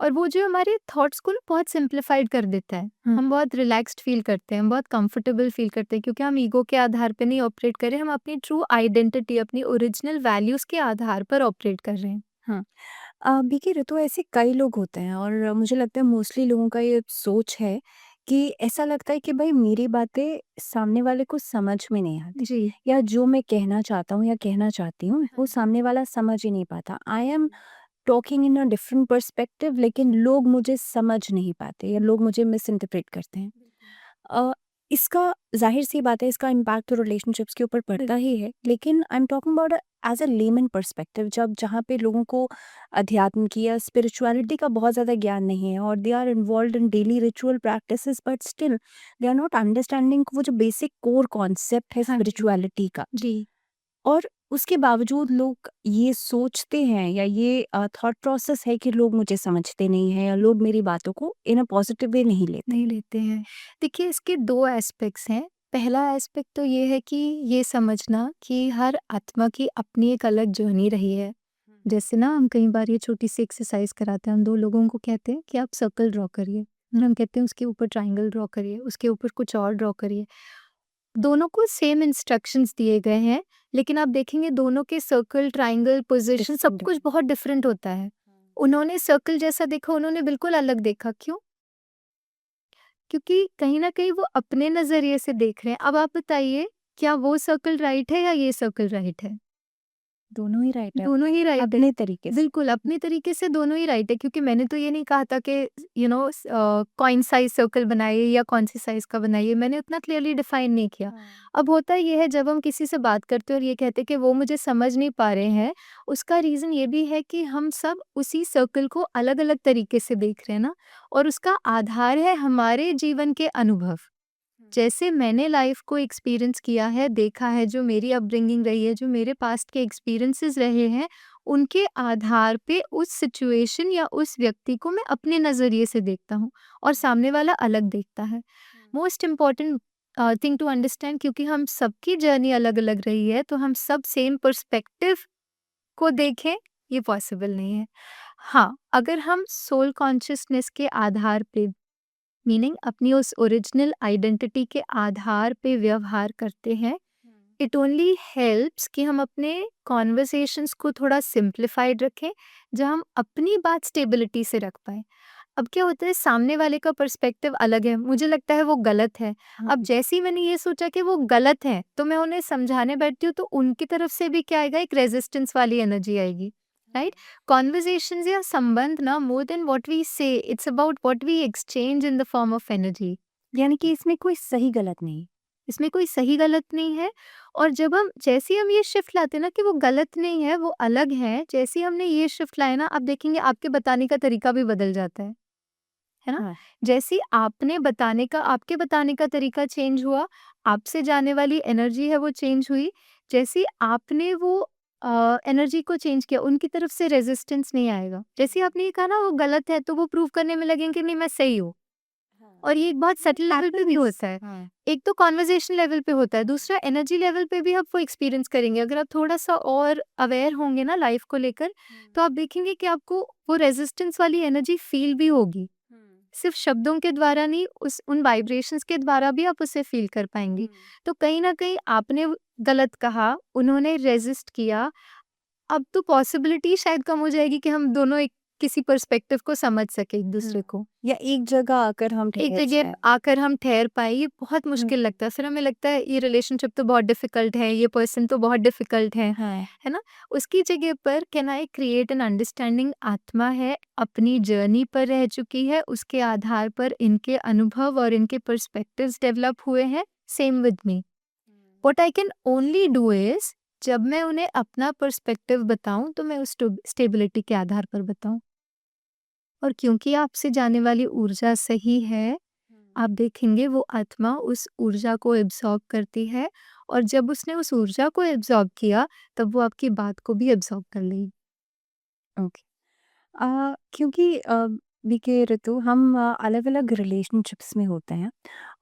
और वो जो हमारे थॉट्स को ना बहुत सिंप्लीफाइड कर देता है। हम बहुत रिलैक्स्ड फील करते हैं, हम बहुत कंफर्टेबल फील करते हैं, क्योंकि हम ईगो के आधार पे नहीं ऑपरेट कर रहे हैं, हम अपनी ट्रू आइडेंटिटी, अपनी ओरिजिनल वैल्यूज़ के आधार पर ऑपरेट कर रहे हैं। हाँ। देखिए ऋतु, ऐसे कई लोग होते हैं और मुझे लगता है मोस्टली लोगों का ये सोच है कि ऐसा लगता है कि भाई मेरी बातें सामने वाले को समझ में नहीं आती, जी। या जो मैं कहना चाहता हूँ या कहना चाहती हूँ वो सामने वाला समझ ही नहीं पाता। I am talking in a different perspective, लेकिन लोग मुझे समझ नहीं पाते या लोग मुझे मिस इंटरप्रेट करते हैं। अ, इसका ज़ाहिर-सी बात है, इसका इम्पैक्ट तो रिलेशनशिप्स के ऊपर पड़ता ही है, लेकिन I am talking about as a lemon perspective, जब जहाँ पे लोगों को अध्यात्म की या स्पिरिचुअलिटी का बहुत ज़्यादा ज्ञान नहीं है और they are involved in daily ritual practices, but still they are not understanding वो जो बेसिक कोर कॉन्सेप्ट है हाँ जी। स्पिरिचुअलिटी का। जी। और उसके बावजूद लोग ये सोचते हैं या ये थॉट प्रोसेस है कि लोग मुझे समझते नहीं हैं या लोग मेरी बातों को इन अ पॉजिटिव वे नहीं लेते। नहीं लेते हैं। देखिए, इसके 2 एस्पेक्ट्स हैं। पहला एस्पेक्ट तो ये है कि ये समझना कि हर आत्मा की अपनी एक अलग जर्नी रही है। जैसे ना हम कई बार ये छोटी-सी एक्सरसाइज़ कराते हैं, हम 2 लोगों को कहते हैं कि आप सर्कल ड्रॉ करिए। और हम कहते हैं उसके ऊपर ट्रायंगल ड्रॉ करिए, उसके ऊपर कुछ और ड्रॉ करिए। दोनों को सेम इंस्ट्रक्शंस दिए गए हैं, लेकिन आप देखेंगे दोनों के सर्कल, ट्रायंगल, पोज़ीशन सब डिफरेंट। कुछ बहुत डिफरेंट होता है। उन्होंने सर्कल जैसा देखा, उन्होंने बिल्कुल अलग देखा। क्यों? क्योंकि कहीं न कहीं वो अपने नज़रिए से देख रहे हैं। अब आप बताइए, क्या वो सर्कल राइट है या ये सर्कल राइट है? दोनों ही राइट है, दोनों ही राइट है। अपने तरीके से। बिल्कुल, अपने तरीके से दोनों ही राइट है, क्योंकि मैंने तो ये नहीं कहा था कि कौन साइज़ सर्कल बनाइए या कौन-सी साइज़ का बनाइए, मैंने उतना क्लियरली डिफाइन नहीं किया। अब होता ये है, जब हम किसी से बात करते हैं और ये कहते हैं कि वो मुझे समझ नहीं पा रहे हैं, उसका रीज़न ये भी है कि हम सब उसी सर्कल को अलग-अलग तरीके से देख रहे हैं ना, और उसका आधार है हमारे जीवन के अनुभव। जैसे मैंने लाइफ को एक्सपीरियंस किया है, देखा है, जो मेरी अपब्रिंगिंग रही है, जो मेरे पास्ट के एक्सपीरियंसेस रहे हैं, उनके आधार पे उस सिचुएशन या उस व्यक्ति को मैं अपने नज़रिए से देखता हूँ और सामने वाला अलग देखता है। Most important thing to understand, क्योंकि हम सबकी जर्नी अलग-अलग रही है, तो हम सब सेम पर्सपेक्टिव को देखें, ये पॉसिबल नहीं है। हाँ, अगर हम सोल कॉन्शियसनेस के आधार पे, मीनिंग अपनी उस ओरिजिनल आइडेंटिटी के आधार पे व्यवहार करते हैं, इट ओनली हेल्प्स कि हम अपने कॉन्वर्सेशंस को थोड़ा सिंप्लीफाइड रखें, जहाँ हम अपनी बात स्टेबिलिटी से रख पाएँ। अब क्या होता है, सामने वाले का पर्सपेक्टिव अलग है, मुझे लगता है वो गलत है। अब जैसे ही मैंने ये सोचा कि वो गलत है, तो मैं उन्हें समझाने बैठती हूँ, तो उनकी तरफ से भी क्या आएगा, एक रेजिस्टेंस वाली एनर्जी आएगी, राइट? कॉन्वर्सेशंस या संबंध ना, more than what we say, it's about what we exchange in the form of energy. यानी कि इसमें कोई सही गलत नहीं। इसमें कोई सही गलत नहीं है। और जब हम, जैसे ही हम ये शिफ्ट लाते हैं ना कि वो गलत नहीं है, वो अलग है, जैसे ही हमने ये शिफ्ट लाया ना, आप देखेंगे आपके बताने का तरीका भी बदल जाता है ना? हाँ। जैसे ही आपने बताने का, आपके बताने का तरीका चेंज हुआ, आपसे जाने वाली एनर्जी है वो चेंज हुई। जैसे ही आपने वो एनर्जी को चेंज किया, उनकी तरफ से रेजिस्टेंस नहीं आएगा। जैसे ही आपने ये कहा ना वो गलत है, तो वो प्रूव करने में लगेंगे कि नहीं, मैं सही हूँ। और ये एक बहुत सटल लेवल पे भी होता है। हाँ। एक तो कन्वर्सेशन लेवल पे होता है, दूसरा एनर्जी लेवल पे भी आप वो एक्सपीरियंस करेंगे। अगर आप थोड़ा-सा और अवेयर होंगे ना लाइफ को लेकर, तो आप देखेंगे कि आपको वो रेजिस्टेंस वाली एनर्जी फील भी होगी। सिर्फ शब्दों के द्वारा नहीं, उस उन वाइब्रेशंस के द्वारा भी आप उसे फील कर पाएँगी। तो कहीं न कहीं आपने गलत कहा, उन्होंने रेजिस्ट किया, अब तो पॉसिबिलिटी शायद कम हो जाएगी कि हम दोनों एक किसी पर्सपेक्टिव को समझ सकें एक-दूसरे को। या एक जगह आकर हम एक ठहर जगह जाएँ। आकर हम ठहर पाए, ये बहुत मुश्किल लगता है। फिर हमें लगता है ये रिलेशनशिप तो बहुत डिफिकल्ट है, ये पर्सन तो बहुत डिफिकल्ट हाँ। है ना? उसकी जगह पर can I create an understanding, आत्मा है, अपनी जर्नी पर रह चुकी है, उसके आधार पर इनके अनुभव और इनके पर्सपेक्टिव्स डेवलप हुए हैं, same with me. What I can only do is, जब मैं उन्हें अपना पर्सपेक्टिव बताऊँ, तो मैं उस स्टेबिलिटी के आधार पर बताऊँ। और क्योंकि आपसे जाने वाली ऊर्जा सही है, आप देखेंगे वो आत्मा उस ऊर्जा को एब्ज़ॉर्ब करती है, और जब उसने उस ऊर्जा को एब्ज़ॉर्ब किया, तब वो आपकी बात को भी एब्ज़ॉर्ब कर लेगी। ओके। क्योंकि देखिए ऋतु, हम अलग-अलग रिलेशनशिप्स में होते हैं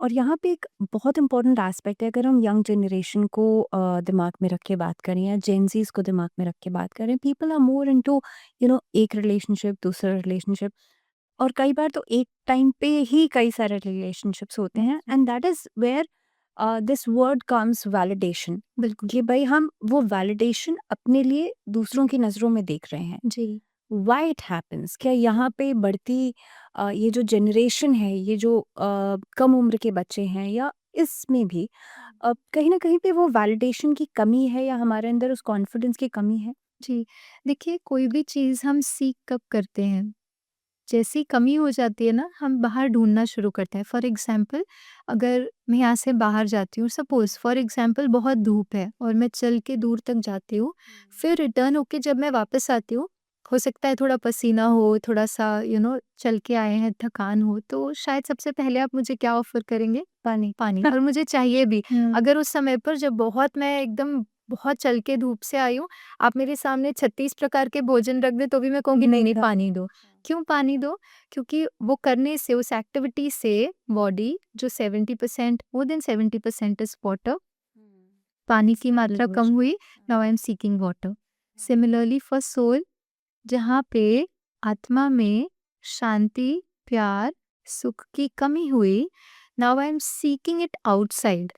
और यहाँ पे एक बहुत इम्पोर्टेंट एस्पेक्ट है। अगर हम यंग जनरेशन को दिमाग में रख के बात करें या जेन ज़ीज़ को दिमाग में रख के बात करें, पीपल आर मोर इनटू एक रिलेशनशिप, दूसरा रिलेशनशिप। और कई बार तो एक टाइम पे ही कई सारे रिलेशनशिप्स होते हैं and that is where this word comes validation बिल्कुल। कि भाई हम वो वैलिडेशन अपने लिए दूसरों की नज़रों में देख रहे हैं। जी। Why it happens? क्या यहाँ पे बढ़ती ये जो जनरेशन है, ये जो कम उम्र के बच्चे हैं या इसमें भी कहीं ना कहीं पे वो वैलिडेशन की कमी है या हमारे अंदर उस कॉन्फिडेंस की कमी है? जी। देखिए, कोई भी चीज़ हम सीख कब करते हैं? जैसी कमी हो जाती है ना, हम बाहर ढूँढना शुरू करते हैं। फॉर एग्ज़ाम्पल, अगर मैं यहाँ से बाहर जाती हूँ, सपोज़ फॉर एग्ज़ाम्पल बहुत धूप है और मैं चल के दूर तक जाती हूँ, फिर रिटर्न होके जब मैं वापस आती हूँ, हो सकता है थोड़ा पसीना हो, थोड़ा-सा चल के आए हैं, थकान हो, तो शायद सबसे पहले आप मुझे क्या ऑफ़र करेंगे? पानी। पानी। और मुझे चाहिए भी। हम्म। अगर उस समय पर जब बहुत मैं एकदम बहुत चल के धूप से आई हूँ, आप मेरे सामने 36 प्रकार के भोजन रख दें, तो भी मैं कहूँगी नहीं, नहीं, नहीं पानी दो। क्यों पानी दो? क्योंकि वो करने से, उस एक्टिविटी से बॉडी जो 70% मोर देन 70% इज़ वाटर, पानी की मात्रा कम हुई, now I am seeking water. Similarly for soul, जहाँ पे आत्मा में शांति, प्यार, सुख की कमी हुई, now I am seeking it outside.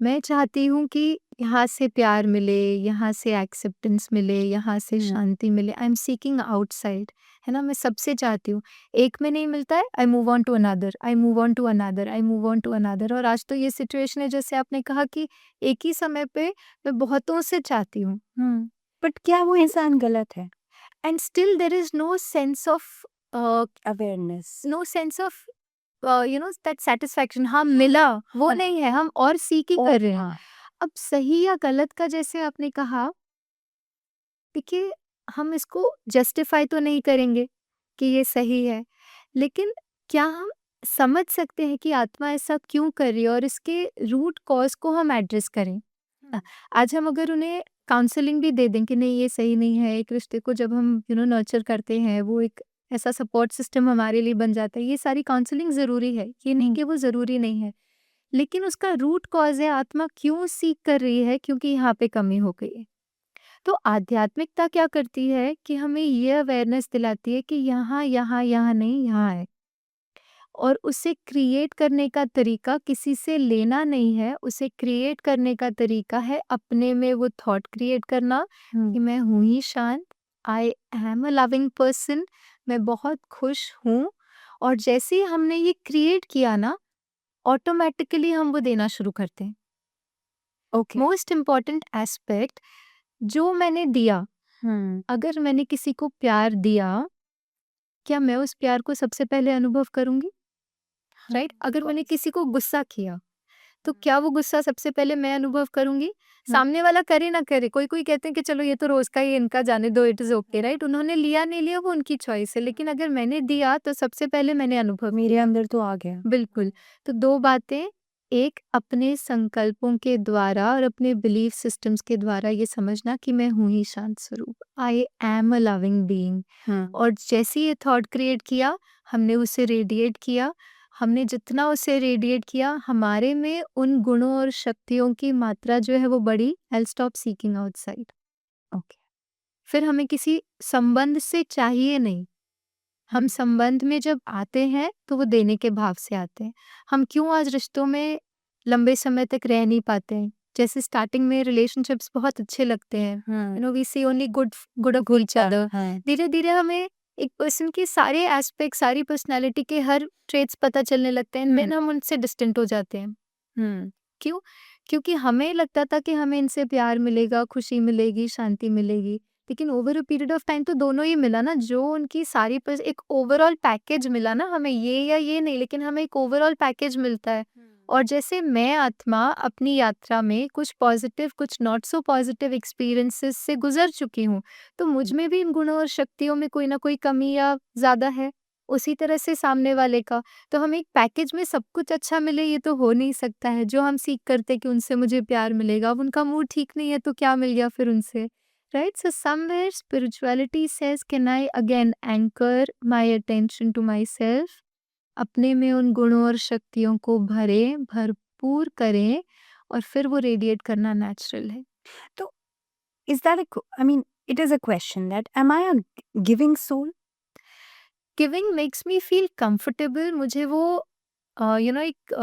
मैं चाहती हूँ कि यहाँ से प्यार मिले, यहाँ से एक्सेप्टेंस मिले, यहाँ से शांति मिले। आई एम सीकिंग आउटसाइड, है ना? मैं सबसे चाहती हूँ। एक में नहीं मिलता है, I move on to another, I move on to another, I move on to another. और आज तो ये सिचुएशन है, जैसे आपने कहा कि एक ही समय पे मैं बहुतों से चाहती हूँ। बट क्या वो इंसान गलत है? And still there is no sense of awareness. No sense of that satisfaction. हाँ, मिला, वो हाँ। नहीं है, हम और सीख ही ओ, कर रहे हैं। हाँ। अब सही या गलत का जैसे आपने कहा, देखिए, हम इसको जस्टिफाई तो नहीं करेंगे कि ये सही है, लेकिन क्या हम समझ सकते हैं कि आत्मा ऐसा क्यों कर रही है और इसके रूट कॉज को हम एड्रेस करें? आज हम अगर उन्हें काउंसलिंग भी दे दें कि नहीं, ये सही नहीं है, एक रिश्ते को जब हम नर्चर करते हैं, वो एक ऐसा सपोर्ट सिस्टम हमारे लिए बन जाता है, ये सारी काउंसलिंग ज़रूरी है, ये नहीं कि वो ज़रूरी नहीं है, लेकिन उसका रूट कॉज है आत्मा क्यों सीख कर रही है, क्योंकि यहाँ पे कमी हो गई है। तो आध्यात्मिकता क्या करती है कि हमें ये अवेयरनेस दिलाती है कि यहाँ, यहाँ, यहाँ नहीं, यहाँ है। और उसे क्रिएट करने का तरीका किसी से लेना नहीं है, उसे क्रिएट करने का तरीका है अपने में वो थॉट क्रिएट करना कि मैं हूँ ही शांत, आई एम अ लविंग पर्सन, मैं बहुत खुश हूँ। और जैसे ही हमने ये क्रिएट किया ना, ऑटोमेटिकली हम वो देना शुरू करते हैं। ओके। मोस्ट इम्पॉर्टेंट एस्पेक्ट, जो मैंने दिया, अगर मैंने किसी को प्यार दिया, क्या मैं उस प्यार को सबसे पहले अनुभव करूंगी? राइट? अगर मैंने किसी को गुस्सा किया, तो क्या वो गुस्सा सबसे पहले मैं अनुभव करूंगी? सामने वाला करे ना करे, कोई कोई कहते हैं कि चलो ये तो रोज का ही, इनका जाने दो, इट इज ओके, राइट? उन्होंने लिया नहीं लिया वो उनकी चॉइस है, लेकिन अगर मैंने दिया तो सबसे पहले मैंने अनुभव मेरे किया। अंदर तो आ गया। बिल्कुल। तो दो बातें, एक अपने संकल्पों के द्वारा और अपने बिलीफ सिस्टम्स के द्वारा ये समझना कि मैं हूँ ही शांत स्वरूप, आई एम अ लविंग बीइंग। और जैसे ये थॉट क्रिएट किया, हमने उसे रेडिएट किया, हमने जितना उसे रेडिएट किया, हमारे में उन गुणों और शक्तियों की मात्रा जो है वो बढ़ी। I stop seeking outside. Okay. फिर हमें किसी संबंध से चाहिए नहीं। हम संबंध में जब आते हैं तो वो देने के भाव से आते हैं। हम क्यों आज रिश्तों में लंबे समय तक रह नहीं पाते हैं? जैसे स्टार्टिंग में रिलेशनशिप्स बहुत अच्छे लगते हैं, we see only good of each other. धीरे धीरे हमें एक पर्सन की सारे एस्पेक्ट, सारी पर्सनालिटी के हर ट्रेट्स पता चलने लगते हैं, देन हम उनसे डिस्टेंट हो जाते हैं। क्यों? क्योंकि हमें लगता था कि हमें इनसे प्यार मिलेगा, खुशी मिलेगी, शांति मिलेगी, लेकिन over a period of time तो दोनों ही मिला ना। जो उनकी सारी एक ओवरऑल पैकेज मिला ना हमें, ये या ये नहीं, लेकिन हमें एक ओवरऑल पैकेज मिलता है। और जैसे मैं आत्मा अपनी यात्रा में कुछ पॉजिटिव, कुछ नॉट सो पॉजिटिव एक्सपीरियंसेस से गुजर चुकी हूँ, तो मुझ में भी इन गुणों और शक्तियों में कोई ना कोई कमी या ज्यादा है, उसी तरह से सामने वाले का। तो हमें एक पैकेज में सब कुछ अच्छा मिले, ये तो हो नहीं सकता है। जो हम सीख करते कि उनसे मुझे प्यार मिलेगा, अब उनका मूड ठीक नहीं है तो क्या मिल गया फिर उनसे, right? So somewhere spirituality says, can I again anchor my attention to myself? अपने में उन गुणों और शक्तियों को भरें, भरपूर करें, और फिर वो रेडिएट करना नेचुरल है। तो is that I mean, it is a question that am I a giving soul? Giving makes me feel comfortable, मुझे वो एक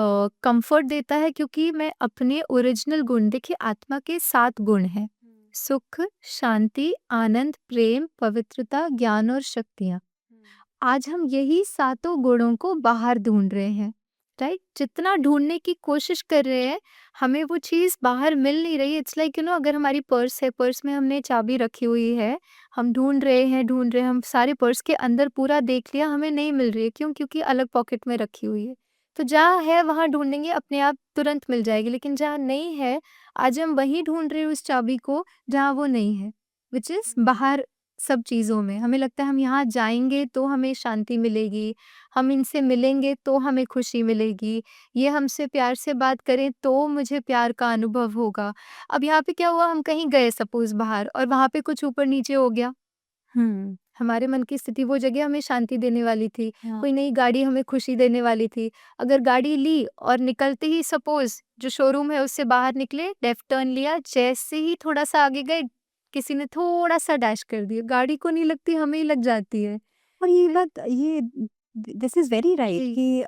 कंफर्ट देता है, क्योंकि मैं अपने ओरिजिनल गुण, देखिए आत्मा के 7 गुण हैं: सुख, शांति, आनंद, प्रेम, पवित्रता, ज्ञान और शक्तियाँ। आज हम यही सातों गुणों को बाहर ढूंढ रहे हैं, राइट? जितना ढूंढने की कोशिश कर रहे हैं, हमें वो चीज़ बाहर मिल नहीं रही। इट्स लाइक अगर हमारी पर्स है, पर्स में हमने चाबी रखी हुई है, हम ढूंढ रहे हैं, हम सारे पर्स के अंदर पूरा देख लिया, हमें नहीं मिल रही है। क्यों? क्योंकि अलग पॉकेट में रखी हुई है। तो जहाँ है वहाँ ढूंढेंगे, अपने आप तुरंत मिल जाएगी। लेकिन जहाँ नहीं है, आज हम वही ढूंढ रहे हैं उस चाबी को जहाँ वो नहीं है, विच इज बाहर सब चीज़ों में। हमें लगता है हम यहाँ जाएँगे तो हमें शांति मिलेगी, हम इनसे मिलेंगे तो हमें खुशी मिलेगी, ये हमसे प्यार से बात करें तो मुझे प्यार का अनुभव होगा। अब यहाँ पे क्या हुआ, हम कहीं गए सपोज़ बाहर और वहाँ पे कुछ ऊपर-नीचे हो गया, हुँ। हमारे मन की स्थिति, वो जगह हमें शांति देने वाली थी, हाँ। कोई नई गाड़ी हमें खुशी देने वाली थी। अगर गाड़ी ली और निकलते ही सपोज़ जो शोरूम है उससे बाहर निकले, लेफ्ट टर्न लिया, जैसे ही थोड़ा-सा आगे गए, किसी ने थोड़ा-सा डैश कर दिया, गाड़ी को नहीं लगती, हमें ही लग जाती है। और ये राइट? बात ये दिस इज़ वेरी राइट जी, कि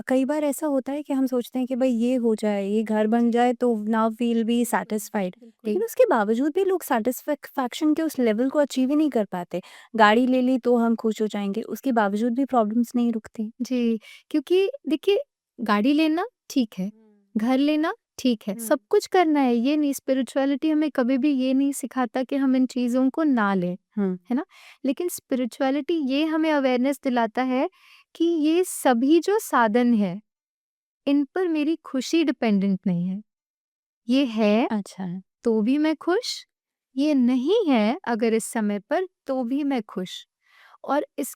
कई बार ऐसा होता है कि हम सोचते हैं कि भाई ये हो जाए, ये घर बन जाए तो नाउ वी विल बी बिल्कुल, सैटिस्फाइड। बिल्कुल। लेकिन उसके बावजूद भी लोग सैटिस्फैक्शन के उस लेवल को अचीव ही नहीं कर पाते। गाड़ी ले ली तो हम खुश हो जाएँगे, उसके बावजूद भी प्रॉब्लम्स नहीं रुकती। जी, क्योंकि देखिए, गाड़ी लेना ठीक है, घर लेना ठीक है, हुँ। सब कुछ करना है, ये नहीं, स्पिरिचुअलिटी हमें कभी भी ये नहीं सिखाता कि हम इन चीज़ों को ना लें, हुँ। है ना? लेकिन स्पिरिचुअलिटी ये हमें अवेयरनेस दिलाता है कि ये सभी जो साधन है, इन पर मेरी खुशी डिपेंडेंट नहीं है। ये है अच्छा। तो भी मैं खुश, ये नहीं है अगर इस समय पर, तो भी मैं खुश। और इस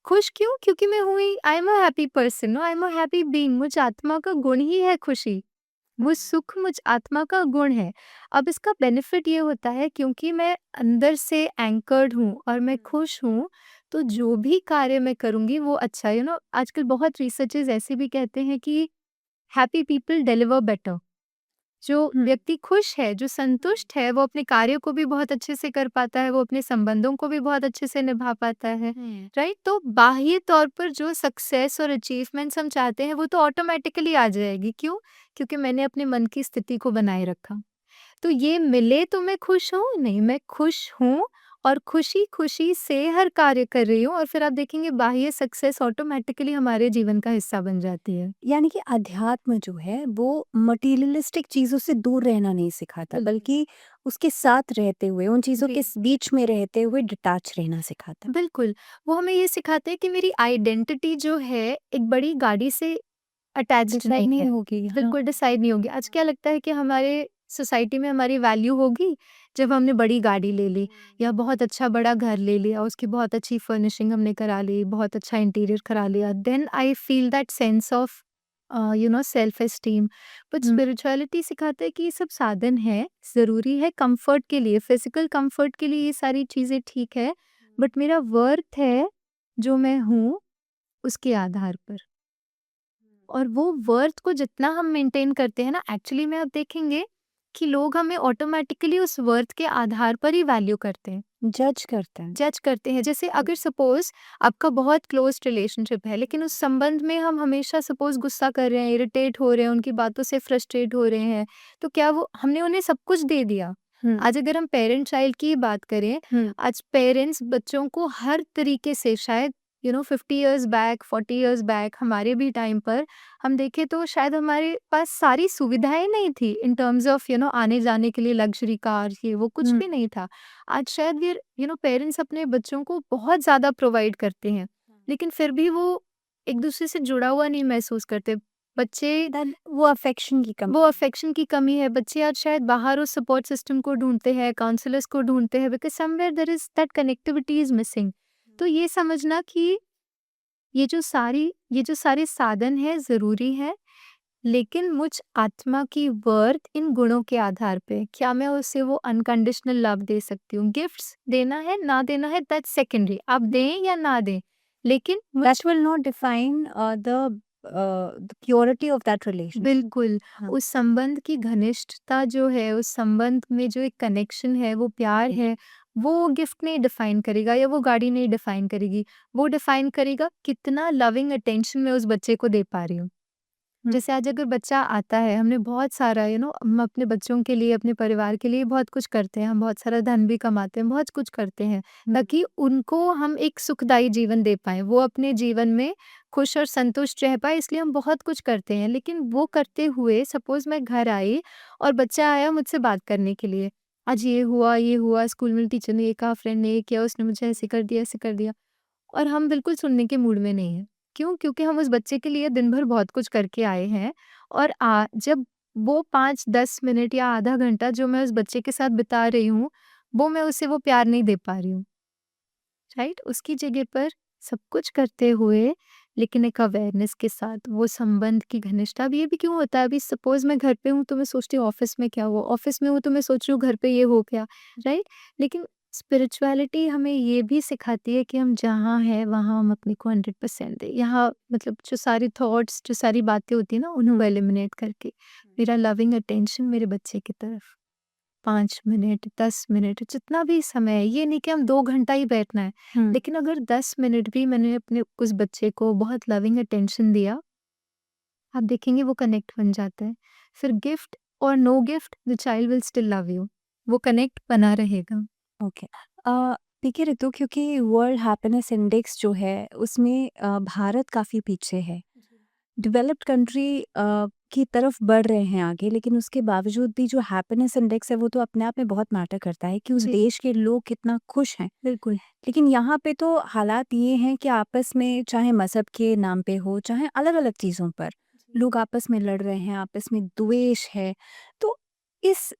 खुश क्यों? क्योंकि मैं हुई, आई am a happy person, I am a happy being, मुझ आत्मा का गुण ही है खुशी। वो सुख मुझ आत्मा का गुण है। अब इसका बेनिफिट ये होता है, क्योंकि मैं अंदर से एंकर्ड हूँ और मैं खुश हूँ, तो जो भी कार्य मैं करूँगी वो अच्छा है। आजकल बहुत रिसर्चेज़ ऐसे भी कहते हैं कि हैप्पी पीपल डिलीवर बेटर। जो हुँ। व्यक्ति खुश है, जो संतुष्ट है, वो अपने कार्य को भी बहुत अच्छे से कर पाता है, वो अपने संबंधों को भी बहुत अच्छे से निभा पाता है, हुँ। राइट? तो बाह्य तौर पर जो सक्सेस और अचीवमेंट्स हम चाहते हैं, वो तो ऑटोमैटिकली आ जाएगी। क्यों? क्योंकि मैंने अपने मन की स्थिति को बनाए रखा। तो ये मिले तो मैं खुश हूँ? नहीं, मैं खुश हूँ और खुशी-खुशी से हर कार्य कर रही हूँ, और फिर आप देखेंगे बाह्य सक्सेस ऑटोमैटिकली हमारे जीवन का हिस्सा बन जाती है। यानी कि अध्यात्म जो है वो मटीरियलिस्टिक चीज़ों से दूर रहना नहीं सिखाता, बिल्कुल। बल्कि उसके साथ रहते हुए, उन चीज़ों के जी। बीच में रहते हुए डिटैच रहना सिखाता है। बिल्कुल, वो हमें ये सिखाते हैं कि मेरी आइडेंटिटी जो है एक बड़ी गाड़ी से अटैच्ड डिसाइड नहीं नहीं है, होगी, हाँ। बिल्कुल डिसाइड नहीं होगी। आज क्या लगता है कि हमारे सोसाइटी में हमारी वैल्यू होगी जब हमने बड़ी गाड़ी ले ली या बहुत अच्छा बड़ा घर ले लिया, उसकी बहुत अच्छी फर्निशिंग हमने करा ली, बहुत अच्छा इंटीरियर करा लिया, then I feel that sense of self esteem. But हुँ। स्पिरिचुअलिटी सिखाता है कि ये सब साधन है, ज़रूरी है कंफर्ट के लिए, फिजिकल कंफर्ट के लिए ये सारी चीज़ें ठीक है, बट मेरा वर्थ है जो मैं हूँ उसके आधार पर। और वो वर्थ को जितना हम मेंटेन करते हैं ना, एक्चुअली में आप देखेंगे कि लोग हमें ऑटोमेटिकली उस वर्थ के आधार पर ही वैल्यू करते हैं, जज करते हैं। जज करते हैं। जैसे अगर सपोज आपका बहुत क्लोज रिलेशनशिप है, लेकिन उस संबंध में हम हमेशा सपोज गुस्सा कर रहे हैं, इरिटेट हो रहे हैं, उनकी बातों से फ्रस्ट्रेट हो रहे हैं, तो क्या वो हमने उन्हें सब कुछ दे दिया? हुँ। आज अगर हम पेरेंट चाइल्ड की बात करें, हुँ। आज पेरेंट्स बच्चों को हर तरीके से, शायद 50 इयर्स बैक, 40 इयर्स बैक, हमारे भी टाइम पर हम देखें तो शायद हमारे पास सारी सुविधाएं नहीं थी इन टर्म्स ऑफ आने जाने के लिए, लग्जरी कार, ये वो कुछ हुँ। भी नहीं था। आज शायद ये पेरेंट्स अपने बच्चों को बहुत ज़्यादा प्रोवाइड करते हैं, लेकिन फिर भी वो एक दूसरे से जुड़ा हुआ नहीं महसूस करते। बच्चे, देन वो अफेक्शन की वो कमी। अफेक्शन की कमी है। बच्चे आज शायद बाहर उस सपोर्ट सिस्टम को ढूंढते हैं, काउंसलर्स को ढूंढते हैं, because somewhere there is that connectivity is missing. तो ये समझना कि ये जो सारे साधन हैं ज़रूरी है, लेकिन मुझ आत्मा की वर्थ इन गुणों के आधार पे, क्या मैं उसे वो अनकंडीशनल लव दे सकती हूँ? गिफ्ट्स देना है, ना देना है, दैट्स सेकेंडरी। आप दें या ना दें, लेकिन मुझ that will not define the purity of that relationship. बिल्कुल, हाँ। उस संबंध की घनिष्ठता जो है, उस संबंध में जो एक कनेक्शन है, वो प्यार जी। है, वो गिफ्ट नहीं डिफाइन करेगा या वो गाड़ी नहीं डिफाइन करेगी। वो डिफाइन करेगा कितना लविंग अटेंशन मैं उस बच्चे को दे पा रही हूँ। जैसे आज अगर बच्चा आता है, हमने बहुत सारा हम अपने बच्चों के लिए, अपने परिवार के लिए बहुत कुछ करते हैं, हम बहुत सारा धन भी कमाते हैं, बहुत कुछ करते हैं, ताकि उनको हम एक सुखदायी जीवन दे पाएँ, वो अपने जीवन में खुश और संतुष्ट रह पाए, इसलिए हम बहुत कुछ करते हैं। लेकिन वो करते हुए सपोज़ मैं घर आई और बच्चा आया मुझसे बात करने के लिए, आज ये हुआ, स्कूल में टीचर ने ये कहा, फ्रेंड ने ये किया, उसने मुझे ऐसे कर दिया, ऐसे कर दिया। और हम बिल्कुल सुनने के मूड में नहीं हैं। क्यों? क्योंकि हम उस बच्चे के लिए दिन भर बहुत कुछ करके आए हैं और जब वो 5-10 मिनट या आधा घंटा जो मैं उस बच्चे के साथ बिता रही हूँ, वो मैं उसे वो प्यार नहीं दे पा रही हूँ, राइट? उसकी जगह पर सब कुछ करते हुए लेकिन एक अवेयरनेस के साथ वो संबंध की घनिष्ठता। अब ये भी क्यों होता है, अभी सपोज़ मैं घर पे हूँ तो मैं सोचती हूँ ऑफ़िस में क्या हुआ? ऑफ़िस में हूँ तो मैं सोच रही हूँ घर पे ये हो गया, राइट? लेकिन स्पिरिचुअलिटी हमें ये भी सिखाती है कि हम जहाँ हैं वहाँ हम अपने को 100% दें। यहाँ मतलब जो सारी थॉट्स, जो सारी बातें होती हैं ना, उन्हें एलिमिनेट करके मेरा लविंग अटेंशन मेरे बच्चे की तरफ। 5 मिनट, 10 मिनट, जितना भी समय है, ये नहीं कि हम 2 घंटा ही बैठना है, हुँ। लेकिन अगर 10 मिनट भी मैंने अपने उस बच्चे को बहुत लविंग अटेंशन दिया, आप देखेंगे वो कनेक्ट बन जाता है। फिर गिफ्ट और no gift, the child will still love you. वो कनेक्ट बना रहेगा। ओके। देखिए ऋतु, क्योंकि वर्ल्ड हैप्पीनेस इंडेक्स जो है उसमें भारत काफ़ी पीछे है। डेवलप्ड कंट्री की तरफ बढ़ रहे हैं आगे, लेकिन उसके बावजूद भी जो हैप्पीनेस इंडेक्स है वो तो अपने आप में बहुत मैटर करता है कि उस जी, देश के लोग कितना खुश हैं। बिल्कुल। लेकिन यहाँ पे तो हालात ये हैं कि आपस में चाहे मज़हब के नाम पे हो, चाहे अलग-अलग चीज़ों पर, जी। लोग आपस में लड़ रहे हैं, आपस में द्वेष है। तो इस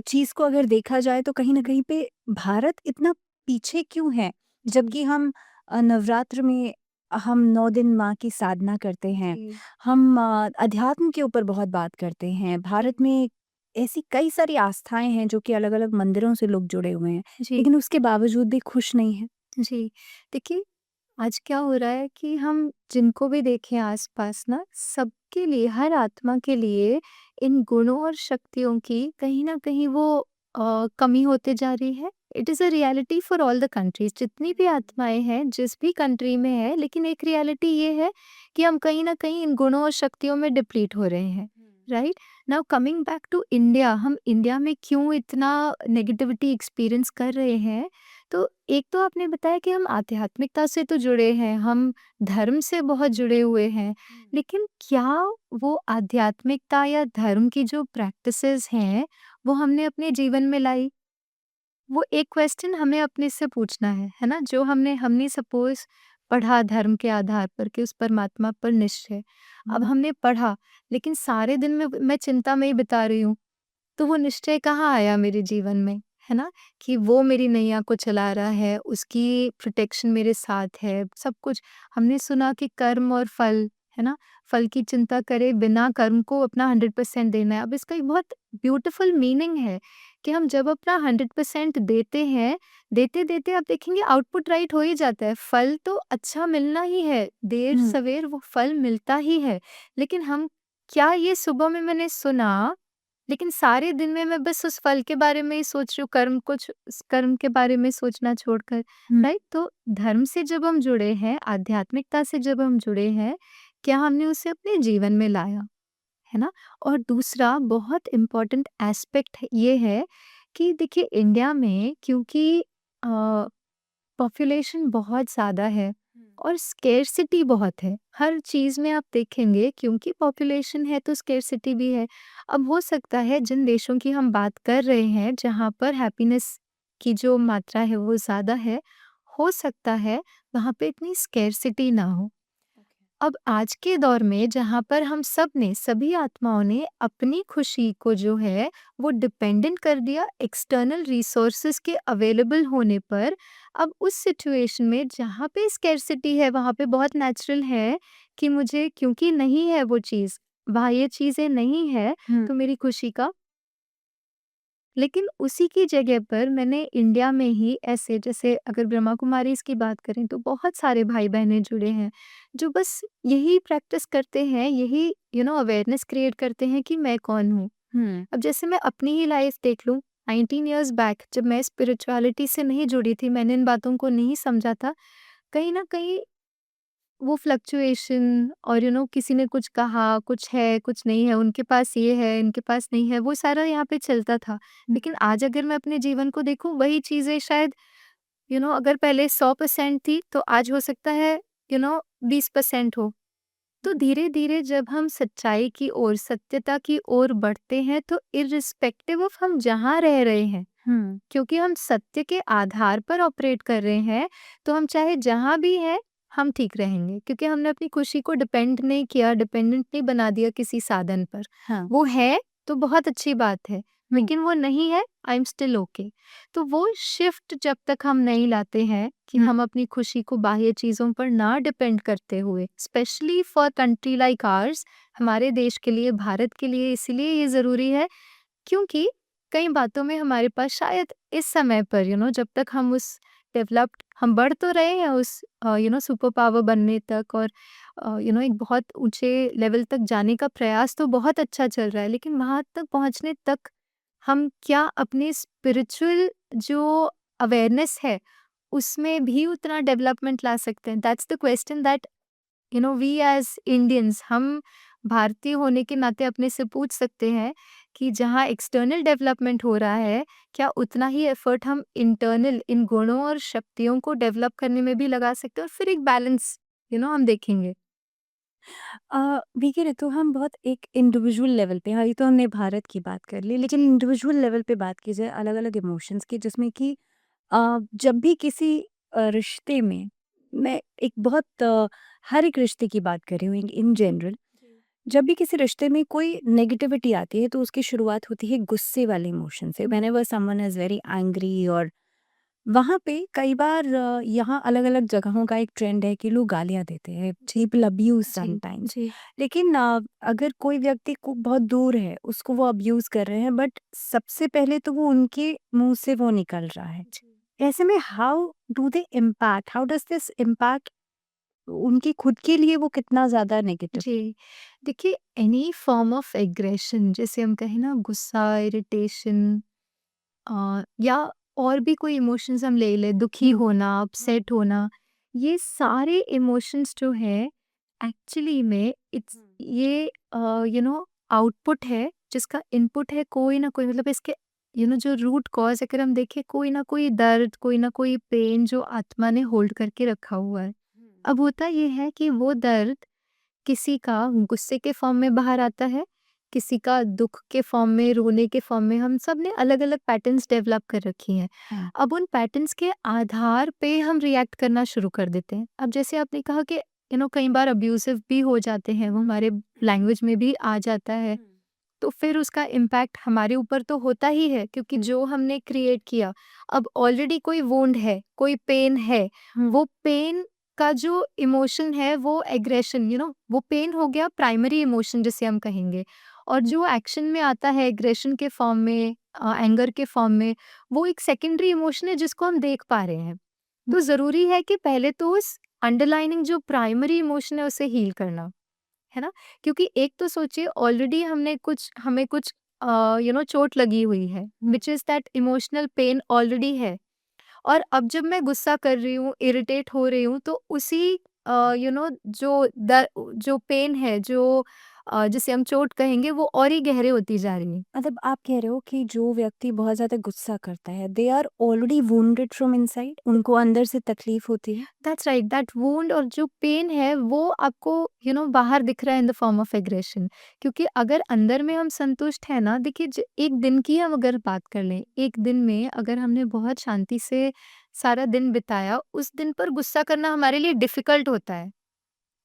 चीज़ को अगर देखा जाए तो कहीं न कहीं पे भारत इतना पीछे क्यों है? जबकि हम नवरात्र में हम 9 दिन माँ की साधना करते हैं। जी, हम अध्यात्म के ऊपर बहुत बात करते हैं। जी, भारत में ऐसी कई सारी आस्थाएँ हैं जो कि अलग-अलग मंदिरों से लोग जुड़े हुए हैं, जी, लेकिन उसके बावजूद भी खुश नहीं हैं। जी। देखिए, आज क्या हो रहा है कि हम जिनको भी देखें आस-पास ना, सबके लिए, हर आत्मा के लिए इन गुणों और शक्तियों की कहीं न कहीं वो कमी होते जा रही है। It is a reality for all the countries, जितनी भी आत्माएँ हैं, जिस भी कंट्री में है, लेकिन एक रियलिटी ये है कि हम कहीं न कहीं इन गुणों और शक्तियों में डिप्लीट हो रहे हैं, right? Now coming back to India, हम इंडिया में क्यों इतना नेगेटिविटी एक्सपीरियंस कर रहे हैं? तो एक तो आपने बताया कि हम आध्यात्मिकता से तो जुड़े हैं, हम धर्म से बहुत जुड़े हुए हैं, लेकिन क्या वो आध्यात्मिकता या धर्म की जो प्रैक्टिसेस हैं, वो हमने अपने जीवन में लाई? वो एक क्वेश्चन हमें अपने से पूछना है ना? जो हमने सपोज़ पढ़ा धर्म के आधार पर कि उस परमात्मा पर निश्चय। अब हमने पढ़ा, लेकिन सारे दिन में मैं चिंता में ही बिता रही हूँ। तो वो निश्चय कहाँ आया मेरे जीवन में, है ना? कि वो मेरी नैया को चला रहा है, उसकी प्रोटेक्शन मेरे साथ है, सब कुछ। हमने सुना कि कर्म और फल, है ना? फल की चिंता करे बिना कर्म को अपना 100% देना है। अब इसका एक बहुत ब्यूटीफुल मीनिंग है कि हम जब अपना 100% देते हैं, देते-देते आप देखेंगे आउटपुट राइट हो ही जाता है। फल तो अच्छा मिलना ही है, हुँ। देर-सवेर वो फल मिलता ही है। लेकिन हम क्या ये सुबह में मैंने सुना, लेकिन सारे दिन में मैं बस उस फल के बारे में ही सोच रही हूँ, कर्म के बारे में सोचना छोड़कर, हुँ। राइट? तो धर्म से जब हम जुड़े हैं, आध्यात्मिकता से जब हम जुड़े हैं, क्या हमने उसे अपने जीवन में लाया, है ना? और दूसरा बहुत इम्पोर्टेंट एस्पेक्ट ये है कि देखिए इंडिया में क्योंकि अ पॉपुलेशन बहुत ज़्यादा है और स्केर्सिटी बहुत है। हर चीज़ में आप देखेंगे क्योंकि पॉपुलेशन है तो स्केर्सिटी भी है। अब हो सकता है जिन देशों की हम बात कर रहे हैं जहाँ पर हैप्पीनेस की जो मात्रा है वो ज़्यादा है, हो सकता है वहाँ पे इतनी स्केर्सिटी ना हो। अब आज के दौर में जहाँ पर हम सब ने, सभी आत्माओं ने अपनी खुशी को जो है वो डिपेंडेंट कर दिया एक्सटर्नल रिसोर्सेज के अवेलेबल होने पर। अब उस सिचुएशन में जहाँ पे स्कैर्सिटी है वहाँ पे बहुत नेचुरल है कि मुझे, क्योंकि नहीं है वो चीज़, वहाँ ये चीज़ें नहीं है, हुँ। तो मेरी खुशी का, लेकिन उसी की जगह पर मैंने इंडिया में ही ऐसे, जैसे अगर ब्रह्मा कुमारीज़ की बात करें तो बहुत सारे भाई-बहनें जुड़े हैं, जो बस यही प्रैक्टिस करते हैं, यही अवेयरनेस क्रिएट करते हैं कि मैं कौन हूँ। हुँ। अब जैसे मैं अपनी ही लाइफ़ देख लूँ, 19 इयर्स बैक जब मैं स्पिरिचुअलिटी से नहीं जुड़ी थी, मैंने इन बातों को नहीं समझा था, कहीं न कहीं वो फ्लक्चुएशन और किसी ने कुछ कहा, कुछ है, कुछ नहीं है, उनके पास ये है, इनके पास नहीं है, वो सारा यहाँ पे चलता था। लेकिन आज अगर मैं अपने जीवन को देखूँ, वही चीज़ें शायद अगर पहले 100% थी, तो आज हो सकता है 20% हो। तो धीरे-धीरे जब हम सच्चाई की ओर, सत्यता की ओर बढ़ते हैं, तो इर्रिस्पेक्टिव ऑफ हम जहाँ रह रहे हैं, क्योंकि हम सत्य के आधार पर ऑपरेट कर रहे हैं, तो हम चाहे जहाँ भी हैं, हम ठीक रहेंगे, क्योंकि हमने अपनी खुशी को डिपेंड नहीं किया, डिपेंडेंट नहीं बना दिया किसी साधन पर। हाँ। वो है तो बहुत अच्छी बात है, हुँ। लेकिन वो नहीं है, आई एम स्टिल ओके। तो वो शिफ्ट जब तक हम नहीं लाते हैं कि हम अपनी खुशी को बाह्य चीज़ों पर ना डिपेंड करते हुए, specially for country like ours, हमारे देश के लिए, भारत के लिए इसीलिए ये ज़रूरी है, क्योंकि कई बातों में हमारे पास शायद इस समय पर जब तक हम उस डेवलप्ड हम बढ़ तो रहे हैं उस सुपर पावर बनने तक, और एक बहुत ऊंचे लेवल तक जाने का प्रयास तो बहुत अच्छा चल रहा है, लेकिन वहां तक पहुंचने तक हम क्या अपने स्पिरिचुअल जो अवेयरनेस है उसमें भी उतना डेवलपमेंट ला सकते हैं? That's the question that we as Indians, हम भारतीय होने के नाते अपने से पूछ सकते हैं कि जहाँ एक्सटर्नल डेवलपमेंट हो रहा है, क्या उतना ही एफर्ट हम इंटरनल इन गुणों और शक्तियों को डेवलप करने में भी लगा सकते हैं, और फिर एक बैलेंस हम देखेंगे। देखिए ऋतु, हम बहुत एक इंडिविजुअल लेवल पे, हाँ, ये तो हमने भारत की बात कर ली, लेकिन इंडिविजुअल लेवल पे बात की जाए अलग-अलग इमोशंस की, जिसमें कि जब भी किसी रिश्ते में, मैं एक बहुत हर एक रिश्ते की बात कर रही हूँ इन जनरल, जब भी किसी रिश्ते में कोई नेगेटिविटी आती है तो उसकी शुरुआत होती है गुस्से वाले इमोशन से। Whenever someone is very angry, और वहाँ पे कई बार यहाँ अलग-अलग जगहों का एक ट्रेंड है कि लोग गालियाँ देते हैं, पीपल अब्यूज़ जी, समटाइम्स। जी, लेकिन अगर कोई व्यक्ति को बहुत दूर है, उसको वो अब्यूज़ कर रहे हैं, बट सबसे पहले तो वो उनके मुँह से वो निकल रहा है। जी, ऐसे में हाउ डज़ दिस इम्पैक्ट उनकी खुद के लिए, वो कितना ज़्यादा नेगेटिव? जी। देखिए, एनी फॉर्म ऑफ एग्रेशन, जैसे हम कहें ना, गुस्सा, इरिटेशन, या और भी कोई इमोशंस हम ले लें, दुखी हुँ, होना, अपसेट होना, ये सारे इमोशंस जो है एक्चुअली में इट्स ये आउटपुट है, जिसका इनपुट है कोई ना कोई, मतलब इसके जो रूट कॉज अगर हम देखें, कोई ना कोई दर्द, कोई ना कोई पेन जो आत्मा ने होल्ड करके रखा हुआ है। अब होता ये है कि वो दर्द किसी का गुस्से के फॉर्म में बाहर आता है, किसी का दुख के फॉर्म में, रोने के फॉर्म में, हम सब ने अलग-अलग पैटर्न्स डेवलप कर रखी हैं। हाँ। अब उन पैटर्न्स के आधार पे हम रिएक्ट करना शुरू कर देते हैं। अब जैसे आपने कहा कि कई बार अब्यूसिव भी हो जाते हैं, वो हमारे लैंग्वेज में भी आ जाता है, तो फिर उसका इम्पैक्ट हमारे ऊपर तो होता ही है, क्योंकि जो हमने क्रिएट किया, अब ऑलरेडी कोई वुंड है, कोई पेन है, हुँ, वो पेन का जो इमोशन है वो एग्रेशन, वो पेन हो गया प्राइमरी इमोशन जिसे हम कहेंगे, और जो एक्शन में आता है एग्रेशन के फॉर्म में, एंगर के फॉर्म में, वो एक सेकेंडरी इमोशन है जिसको हम देख पा रहे हैं। तो जरूरी है कि पहले तो उस अंडरलाइनिंग जो प्राइमरी इमोशन है उसे हील करना, है ना? क्योंकि एक तो सोचिए, ऑलरेडी हमें कुछ चोट लगी हुई है, which is that emotional pain already है। और अब जब मैं गुस्सा कर रही हूँ, इरिटेट हो रही हूँ, तो उसी जो पेन है, जो जिसे हम चोट कहेंगे, वो और ही गहरे होती जा रही है। मतलब आप कह रहे हो कि जो व्यक्ति बहुत ज़्यादा गुस्सा करता है, they are already wounded from inside, उनको अंदर से तकलीफ होती है? दैट्स राइट, दैट वुंड और जो पेन है वो आपको बाहर दिख रहा है इन द फॉर्म ऑफ एग्रेशन। क्योंकि अगर अंदर में हम संतुष्ट है ना, देखिए, एक दिन की हम अगर बात कर लें, एक दिन में अगर हमने बहुत शांति से सारा दिन बिताया, उस दिन पर गुस्सा करना हमारे लिए डिफिकल्ट होता है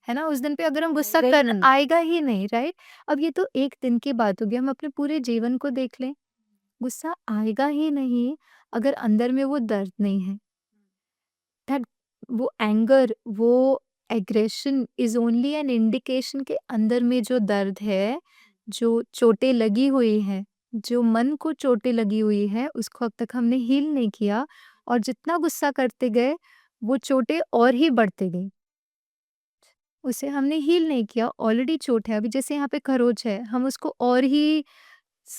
ना? उस दिन पे अगर हम गुस्सा आएगा ही कर नहीं। आएगा ही नहीं, राइट? अब ये तो एक दिन की बात होगी, हम अपने पूरे जीवन को देख लें, गुस्सा आएगा ही नहीं अगर अंदर में वो दर्द नहीं है। दैट वो एंगर, वो aggression is only an indication के अंदर में जो दर्द है, जो चोटें लगी हुई हैं, जो मन को चोटें लगी हुई है, उसको अब तक हमने हील नहीं किया, और जितना गुस्सा करते गए, वो चोटें और ही बढ़ते गई। उसे हमने हील नहीं किया, ऑलरेडी चोट है, अभी जैसे यहाँ पे खरोच है, हम उसको और ही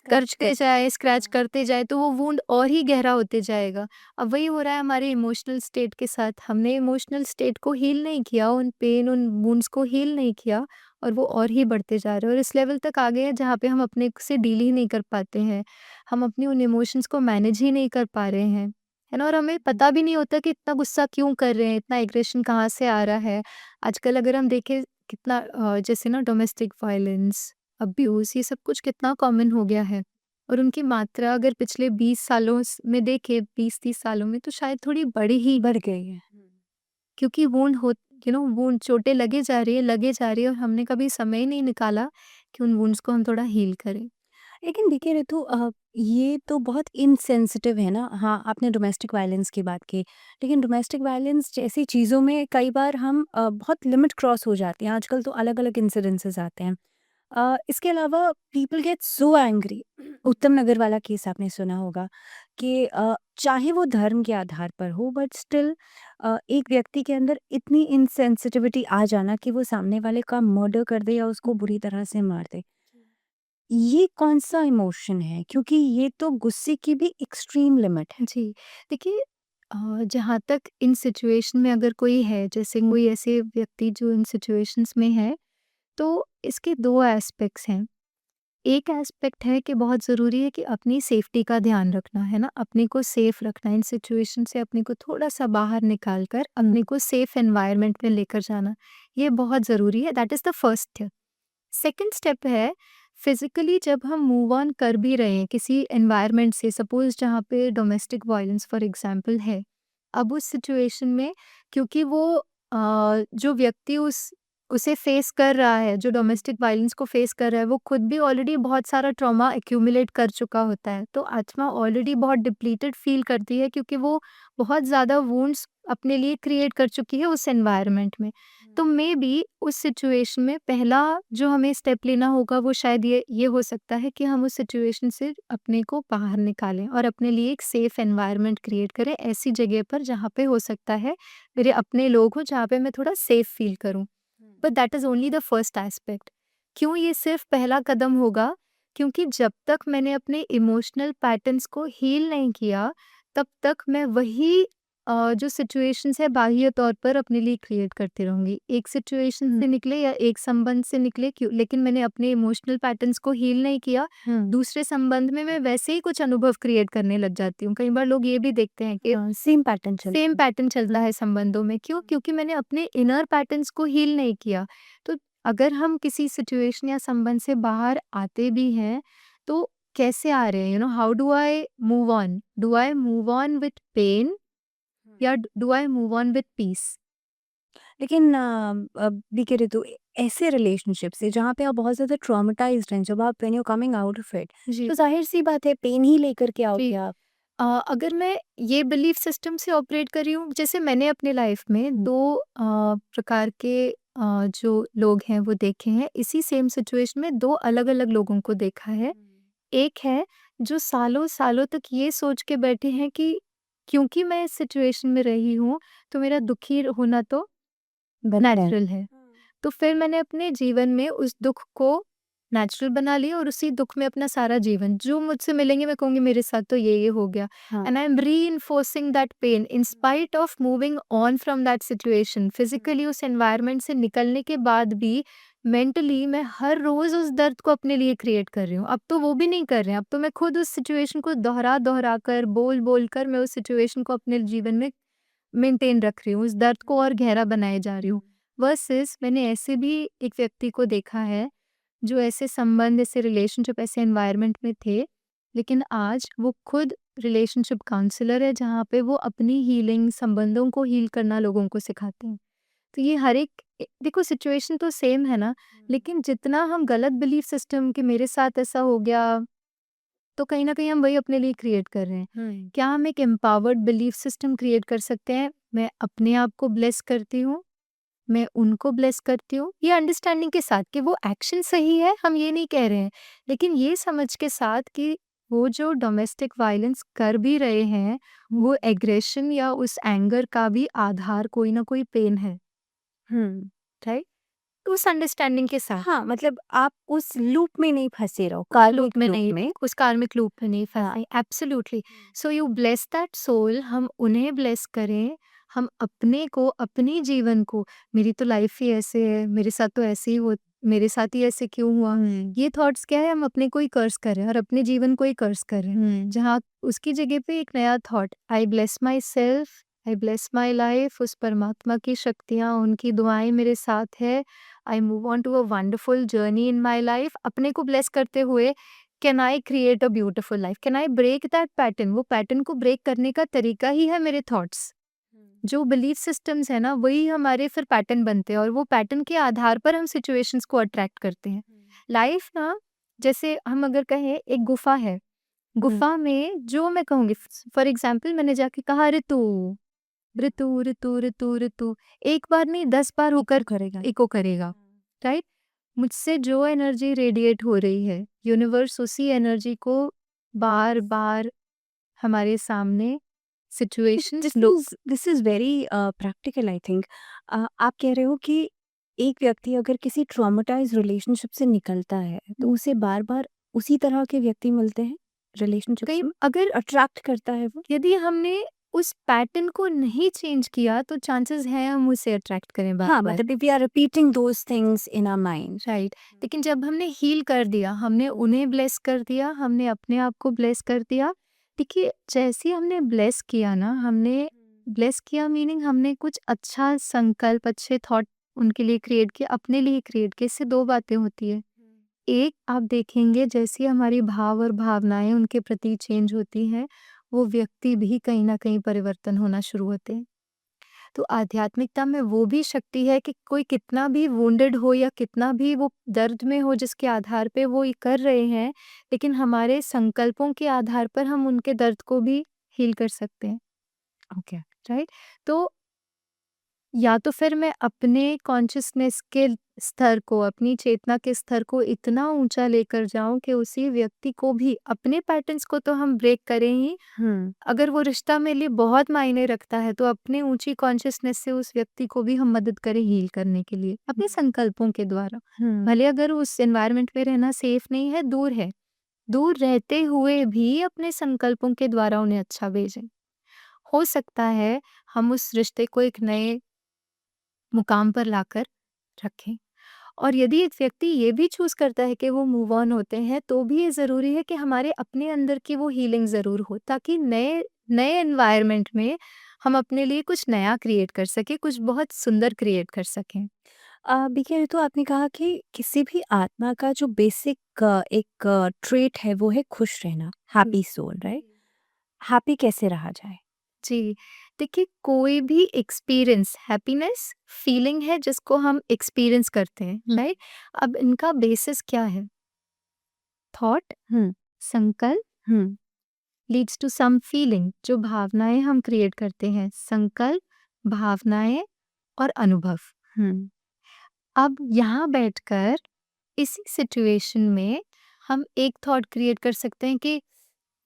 करते जाए, स्क्रैच करते जाए तो वो वुंड और ही गहरा होते जाएगा। अब वही हो रहा है हमारे इमोशनल स्टेट के साथ। हमने इमोशनल स्टेट को हील नहीं किया, उन पेन, उन वुंड्स को हील नहीं किया और वो और ही बढ़ते जा रहे हैं और इस लेवल तक आ गए हैं जहाँ पे हम अपने से डील ही नहीं कर पाते हैं। हम अपनी उन इमोशंस को मैनेज ही नहीं कर पा रहे हैं, है ना? और हमें पता भी नहीं होता कि इतना गुस्सा क्यों कर रहे हैं, इतना एग्रेशन कहाँ से आ रहा है। आजकल अगर हम देखें कितना जैसे ना डोमेस्टिक वायलेंस, अब्यूज़ ये सब कुछ कितना कॉमन हो गया है और उनकी मात्रा अगर पिछले 20 सालों में देखें 20-30 सालों में तो शायद थोड़ी बढ़ी ही बढ़ गई है। क्योंकि वुंड हो वुंड चोटें लगे जा रही है लगे जा रही है और हमने कभी समय ही नहीं निकाला कि उन वुंड्स को हम थोड़ा हील करें। लेकिन देखिए रितु, ये तो बहुत इनसेंसिटिव है ना। हाँ, आपने डोमेस्टिक वायलेंस की बात की, लेकिन डोमेस्टिक वायलेंस जैसी चीज़ों में कई बार हम बहुत लिमिट क्रॉस हो जाती हैं। आजकल तो अलग-अलग इंसिडेंसेस आते हैं। इसके अलावा पीपल गेट सो एंग्री। उत्तम नगर वाला केस आपने सुना होगा कि चाहे वो धर्म के आधार पर हो, बट स्टिल एक व्यक्ति के अंदर इतनी इनसेंसिटिविटी आ जाना कि वो सामने वाले का मर्डर कर दे या उसको बुरी तरह से मार दे। ये कौन-सा इमोशन है? क्योंकि ये तो गुस्से की भी एक्सट्रीम लिमिट है। जी, देखिए जहाँ तक इन सिचुएशन में अगर कोई है, जैसे कोई ऐसे व्यक्ति जो इन सिचुएशंस में है, तो इसके 2 एस्पेक्ट्स हैं। एक एस्पेक्ट है कि बहुत ज़रूरी है कि अपनी सेफ्टी का ध्यान रखना, है ना? अपने को सेफ रखना, इन सिचुएशन से अपने को थोड़ा-सा बाहर निकाल कर अपने को सेफ एनवायरनमेंट में लेकर जाना, ये बहुत ज़रूरी है, that is the first step. Second step है फिजिकली जब हम मूव ऑन कर भी रहे हैं किसी एनवायरनमेंट से, सपोज जहाँ पे डोमेस्टिक वायलेंस फॉर एग्जांपल है, अब उस सिचुएशन में क्योंकि वो जो व्यक्ति उस उसे फेस कर रहा है, जो डोमेस्टिक वायलेंस को फेस कर रहा है, वो खुद भी ऑलरेडी बहुत सारा ट्रॉमा एक्यूमुलेट कर चुका होता है, तो आत्मा ऑलरेडी बहुत डिप्लीटेड फील करती है क्योंकि वो बहुत ज़्यादा वुंड्स अपने लिए क्रिएट कर चुकी है उस एनवायरनमेंट में। तो मे बी उस सिचुएशन में पहला जो हमें स्टेप लेना होगा वो शायद ये हो सकता है कि हम उस सिचुएशन से अपने को बाहर निकालें और अपने लिए एक सेफ एनवायरनमेंट क्रिएट करें ऐसी जगह पर जहाँ पे हो सकता है मेरे अपने लोग हों, जहाँ पे मैं थोड़ा सेफ फील करूँ। But that is only the first aspect. क्यों ये सिर्फ पहला कदम होगा? क्योंकि जब तक मैंने अपने इमोशनल पैटर्न्स को हील नहीं किया, तब तक मैं वही जो सिचुएशंस है बाह्य तौर पर अपने लिए क्रिएट करती रहूँगी। एक सिचुएशन से निकले या एक संबंध से निकले क्यों, लेकिन मैंने अपने इमोशनल पैटर्न्स को हील नहीं किया, दूसरे संबंध में मैं वैसे ही कुछ अनुभव क्रिएट करने लग जाती हूँ। कई बार लोग ये भी देखते हैं कि सेम पैटर्न चलता सेम है। पैटर्न चलता है संबंधों में। क्यों? क्योंकि मैंने अपने इनर पैटर्न्स को हील नहीं किया। तो अगर हम किसी सिचुएशन या संबंध से बाहर आते भी हैं, तो कैसे आ रहे हैं? How do I move on? Do I move on with pain या do I move on with peace? लेकिन देखिए रितु, ऐसे रिलेशनशिप से जहाँ पे आप बहुत ज़्यादा ट्रॉमेटाइज्ड हैं, जब आप when you coming out of it, जी, तो ज़ाहिर-सी बात है पेन ही लेकर के जी। आओगे आप। अगर मैं ये बिलीफ सिस्टम से ऑपरेट कर रही हूँ, जैसे मैंने अपने लाइफ में 2 प्रकार के जो लोग हैं वो देखे हैं। इसी सेम सिचुएशन में 2 अलग-अलग लोगों को देखा है। एक है जो सालों-सालों तक ये सोच के बैठे हैं कि क्योंकि मैं इस सिचुएशन में रही हूँ, तो मेरा दुखी होना तो बनता है। नेचुरल है। तो फिर मैंने अपने जीवन में उस दुःख को नेचुरल बना लिया और उसी दुःख में अपना सारा जीवन जो मुझसे मिलेंगे मैं कहूँगी मेरे साथ तो ये हो गया। हाँ। And I am reinforcing that pain in spite of moving on from that situation. Physically उस एनवायरनमेंट से निकलने के बाद भी मेंटली मैं हर रोज उस दर्द को अपने लिए क्रिएट कर रही हूँ। अब तो वो भी नहीं कर रहे हैं, अब तो मैं खुद उस सिचुएशन को दोहरा कर बोल कर मैं उस सिचुएशन को अपने जीवन में मेंटेन रख रही हूँ, उस दर्द को और गहरा बनाए जा रही हूँ। वर्सेस मैंने ऐसे भी एक व्यक्ति को देखा है, जो ऐसे संबंध, ऐसे रिलेशनशिप, ऐसे एनवायरनमेंट में थे, लेकिन आज वो खुद रिलेशनशिप काउंसलर है, जहाँ पे वो अपनी हीलिंग, संबंधों को हील करना लोगों को सिखाते हैं। तो ये हर एक देखो सिचुएशन तो सेम है ना, लेकिन जितना हम गलत बिलीफ सिस्टम कि मेरे साथ ऐसा हो गया, तो कहीं न कहीं हम वही अपने लिए क्रिएट कर रहे हैं। क्या हम एक एम्पावर्ड बिलीफ सिस्टम क्रिएट कर सकते हैं? मैं अपने आप को ब्लेस करती हूँ, मैं उनको ब्लेस करती हूँ, ये अंडरस्टैंडिंग के साथ कि वो एक्शन सही है, हम ये नहीं कह रहे हैं। लेकिन ये समझ के साथ कि वो जो डोमेस्टिक वायलेंस कर भी रहे हैं, वो एग्रेशन या उस एंगर का भी आधार कोई ना कोई पेन है, हुँ। राइट? उस अंडरस्टैंडिंग के साथ हाँ, मतलब आप उस लूप में नहीं फँसे रहो, लूप कार्मिक में लूप नहीं, में। उस कार्मिक लूप में नहीं हाँ। फंसे। Absolutely. So you bless that soul, हम उन्हें ब्लेस करें, हम अपने को, अपने जीवन को, मेरी तो लाइफ ही ऐसे है, मेरे साथ तो ऐसे ही हो, मेरे साथ ही ऐसे क्यों हुआ, ये थॉट्स क्या है, हम अपने को ही कर्स कर रहे हैं और अपने जीवन को ही कर्स कर रहे हैं। जहाँ उसकी जगह पे एक नया thought, I bless myself, I bless my life, उस परमात्मा की शक्तियाँ, उनकी दुआएं मेरे साथ है, I move on to a wonderful journey in my life. अपने को ब्लेस करते हुए can I create a beautiful life, can I break that pattern. वो पैटर्न को ब्रेक करने का तरीका ही है मेरे थॉट्स। जो बिलीफ सिस्टम्स है ना, वही हमारे फिर पैटर्न बनते हैं और वो पैटर्न के आधार पर हम सिचुएशंस को अट्रैक्ट करते हैं। लाइफ ना, जैसे हम अगर कहें एक गुफा है, गुफा में जो मैं कहूंगी, फॉर एग्जाम्पल मैंने जाके कहा ऋतु ऋतु ऋतु ऋतु ऋतु, एक बार नहीं 10 बार होकर करेगा। इको करेगा, राइट? मुझसे जो एनर्जी रेडिएट हो रही है, यूनिवर्स उसी एनर्जी को बार बार हमारे सामने situations this is very practical I think. आप कह रहे हो कि एक व्यक्ति अगर किसी ट्रॉमेटाइज़्ड रिलेशनशिप से निकलता है, तो उसे बार-बार उसी तरह के व्यक्ति मिलते हैं रिलेशनशिप्स कई में? अगर अट्रैक्ट करता है वो? यदि हमने उस पैटर्न को नहीं चेंज किया तो चांसेस हैं हम उसे अट्रैक्ट करें बार हाँ, बार, मतलब if we are repeating those things in our mind. Right? लेकिन जब हमने हील कर दिया, हमने उन्हें ब्लेस कर दिया, हमने अपने आप को ब्लेस कर दिया। देखिए, जैसे ही हमने ब्लेस किया ना, हमने ब्लेस किया मीनिंग हमने कुछ अच्छा संकल्प, अच्छे थॉट उनके लिए क्रिएट किया, अपने लिए क्रिएट किया। इससे दो बातें होती है। एक, आप देखेंगे जैसे ही हमारी भाव और भावनाएं उनके प्रति चेंज होती हैं, वो व्यक्ति भी कहीं ना कहीं परिवर्तन होना शुरू होते हैं। तो आध्यात्मिकता में वो भी शक्ति है कि कोई कितना भी वुंडेड हो या कितना भी वो दर्द में हो जिसके आधार पे वो ये कर रहे हैं, लेकिन हमारे संकल्पों के आधार पर हम उनके दर्द को भी हील कर सकते हैं। ओके। राइट? तो या तो फिर मैं अपने कॉन्शियसनेस के स्तर को, अपनी चेतना के स्तर को इतना ऊंचा लेकर जाऊं कि उसी व्यक्ति को भी, अपने पैटर्न्स को तो हम ब्रेक करें ही, हुँ, अगर वो रिश्ता मेरे लिए बहुत मायने रखता है तो अपने ऊंची कॉन्शियसनेस से उस व्यक्ति को भी हम मदद करें हील करने के लिए अपने संकल्पों के द्वारा। हुँ। भले अगर उस एनवायरनमेंट में रहना सेफ नहीं है, दूर है, दूर रहते हुए भी अपने संकल्पों के द्वारा उन्हें अच्छा भेजें। हो सकता है हम उस रिश्ते को एक नए मुकाम पर लाकर रखें। और यदि एक व्यक्ति ये भी चूज करता है कि वो मूव ऑन होते हैं, तो भी ये ज़रूरी है कि हमारे अपने अंदर की वो हीलिंग ज़रूर हो, ताकि नए नए एनवायरनमेंट में हम अपने लिए कुछ नया क्रिएट कर सकें, कुछ बहुत सुंदर क्रिएट कर सकें। देखिए तो आपने कहा कि किसी भी आत्मा का जो बेसिक एक ट्रेट है वो है खुश रहना, हैप्पी सोल, राइट? हैप्पी कैसे रहा जाए? जी, देखिए, कोई भी एक्सपीरियंस, हैप्पीनेस फीलिंग है जिसको हम एक्सपीरियंस करते हैं, राइट? अब इनका बेसिस क्या है? थॉट, हुँ, संकल्प हुँ, लीड्स टू सम फीलिंग, जो भावनाएं हम क्रिएट करते हैं, संकल्प, भावनाएं और अनुभव। हुँ, अब यहाँ बैठकर इसी सिचुएशन में हम एक थॉट क्रिएट कर सकते हैं कि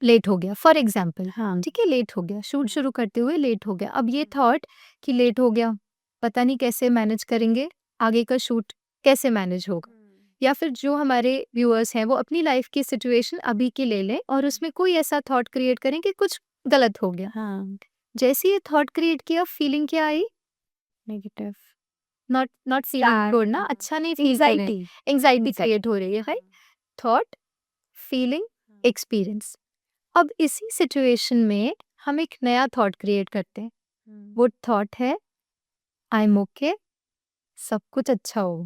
लेट हो गया, फॉर एग्जाम्पल। हाँ, ठीक है, लेट हो गया, शूट शुरू करते हुए लेट हो गया। अब ये थॉट कि लेट हो गया, पता नहीं कैसे मैनेज करेंगे, आगे का शूट कैसे मैनेज होगा, या फिर जो हमारे व्यूअर्स हैं वो अपनी लाइफ की सिचुएशन अभी की ले लें और उसमें कोई ऐसा थॉट क्रिएट करें कि कुछ गलत हो गया। हाँ, जैसे ये थॉट क्रिएट किया, फीलिंग क्या आई? Negative, not not feeling sad, good ना, अच्छा नहीं फील कर रहे हैं, एंग्ज़ायटी, एंग्जाइटी एंग्ज़ायटी। क्रिएट हो रही है। Thought, feeling, experience. अब इसी सिचुएशन में हम एक नया थॉट क्रिएट करते हैं। वो थॉट है, आई एम ओके, सब कुछ अच्छा हो।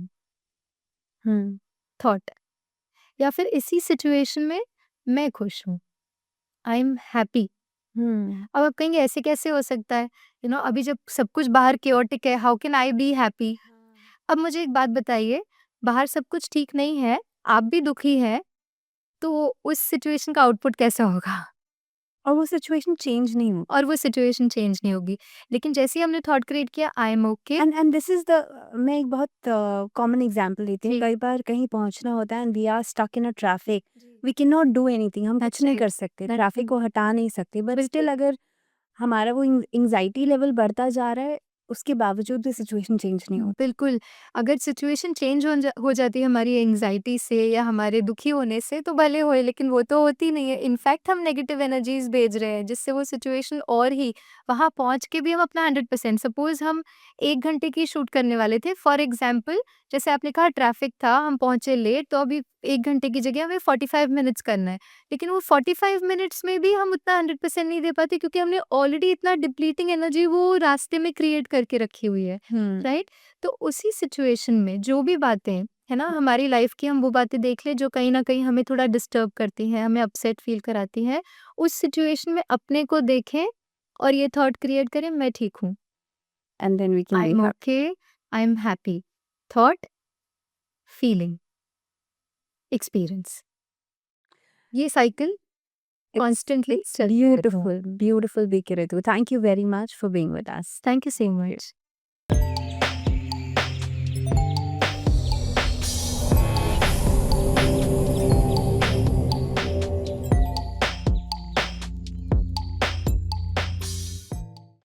हुँ, थॉट, या फिर इसी सिचुएशन में मैं खुश हूँ, आई एम हैप्पी। हुँ, अब आप कहेंगे ऐसे कैसे हो सकता है, अभी जब सब कुछ बाहर केओटिक है, how can I be happy? अब मुझे एक बात बताइए, बाहर सब कुछ ठीक नहीं है, आप भी दुखी हैं, तो उस सिचुएशन का आउटपुट कैसा होगा? और वो सिचुएशन चेंज नहीं हुई। और वो सिचुएशन चेंज नहीं होगी। लेकिन जैसे ही हमने थॉट क्रिएट किया, I am okay. And this is the मैं एक बहुत कॉमन एग्जांपल देती हूँ। जी। कई बार कहीं पहुँचना होता है and we are stuck in a traffic, we can not do anything, हम कुछ That's नहीं right. कर सकते, That's ट्रैफिक right. को हटा नहीं सकते, बट बिल्कुल। स्टिल अगर हमारा वो एंग्जायटी लेवल बढ़ता जा रहा है, उसके बावजूद भी सिचुएशन चेंज नहीं होती। बिल्कुल, अगर सिचुएशन चेंज हो जाती है हमारी एंग्ज़ायटी से या हमारे दुखी होने से तो भले होए, लेकिन वो तो होती नहीं है। इनफैक्ट हम नेगेटिव एनर्जीज़ भेज रहे हैं, जिससे वो सिचुएशन और ही वहाँ पहुँच के भी हम अपना 100% सपोज़ हम 1 घंटे की शूट करने वाले थे फॉर एग्ज़ाम्पल, जैसे आपने कहा ट्रैफ़िक था, हम पहुँचे लेट, तो अभी 1 घंटे की जगह हमें 45 मिनट्स करना है। लेकिन वो 45 मिनट्स में भी हम उतना 100% नहीं दे पाते, क्योंकि हमने ऑलरेडी इतना डिप्लीटिंग एनर्जी वो रास्ते में क्रिएट करके रखी हुई है, राइट? तो उसी सिचुएशन में जो भी बातें, है ना, हमारी लाइफ की हम वो बातें देख लें जो कहीं न कहीं हमें थोड़ा डिस्टर्ब करती हैं, हमें अपसेट फ़ील कराती हैं। उस सिचुएशन में अपने को देखें और ये थॉट क्रिएट करें, मैं ठीक हूँ, and then we can I be am happy. Okay, I am happy. Thought, feeling, experience, ये साइकिल कॉन्स्टेंटली चलती रहती है। Beautiful, beautiful, Biki Ritu. Thank you very much for being with us. Thank you so much.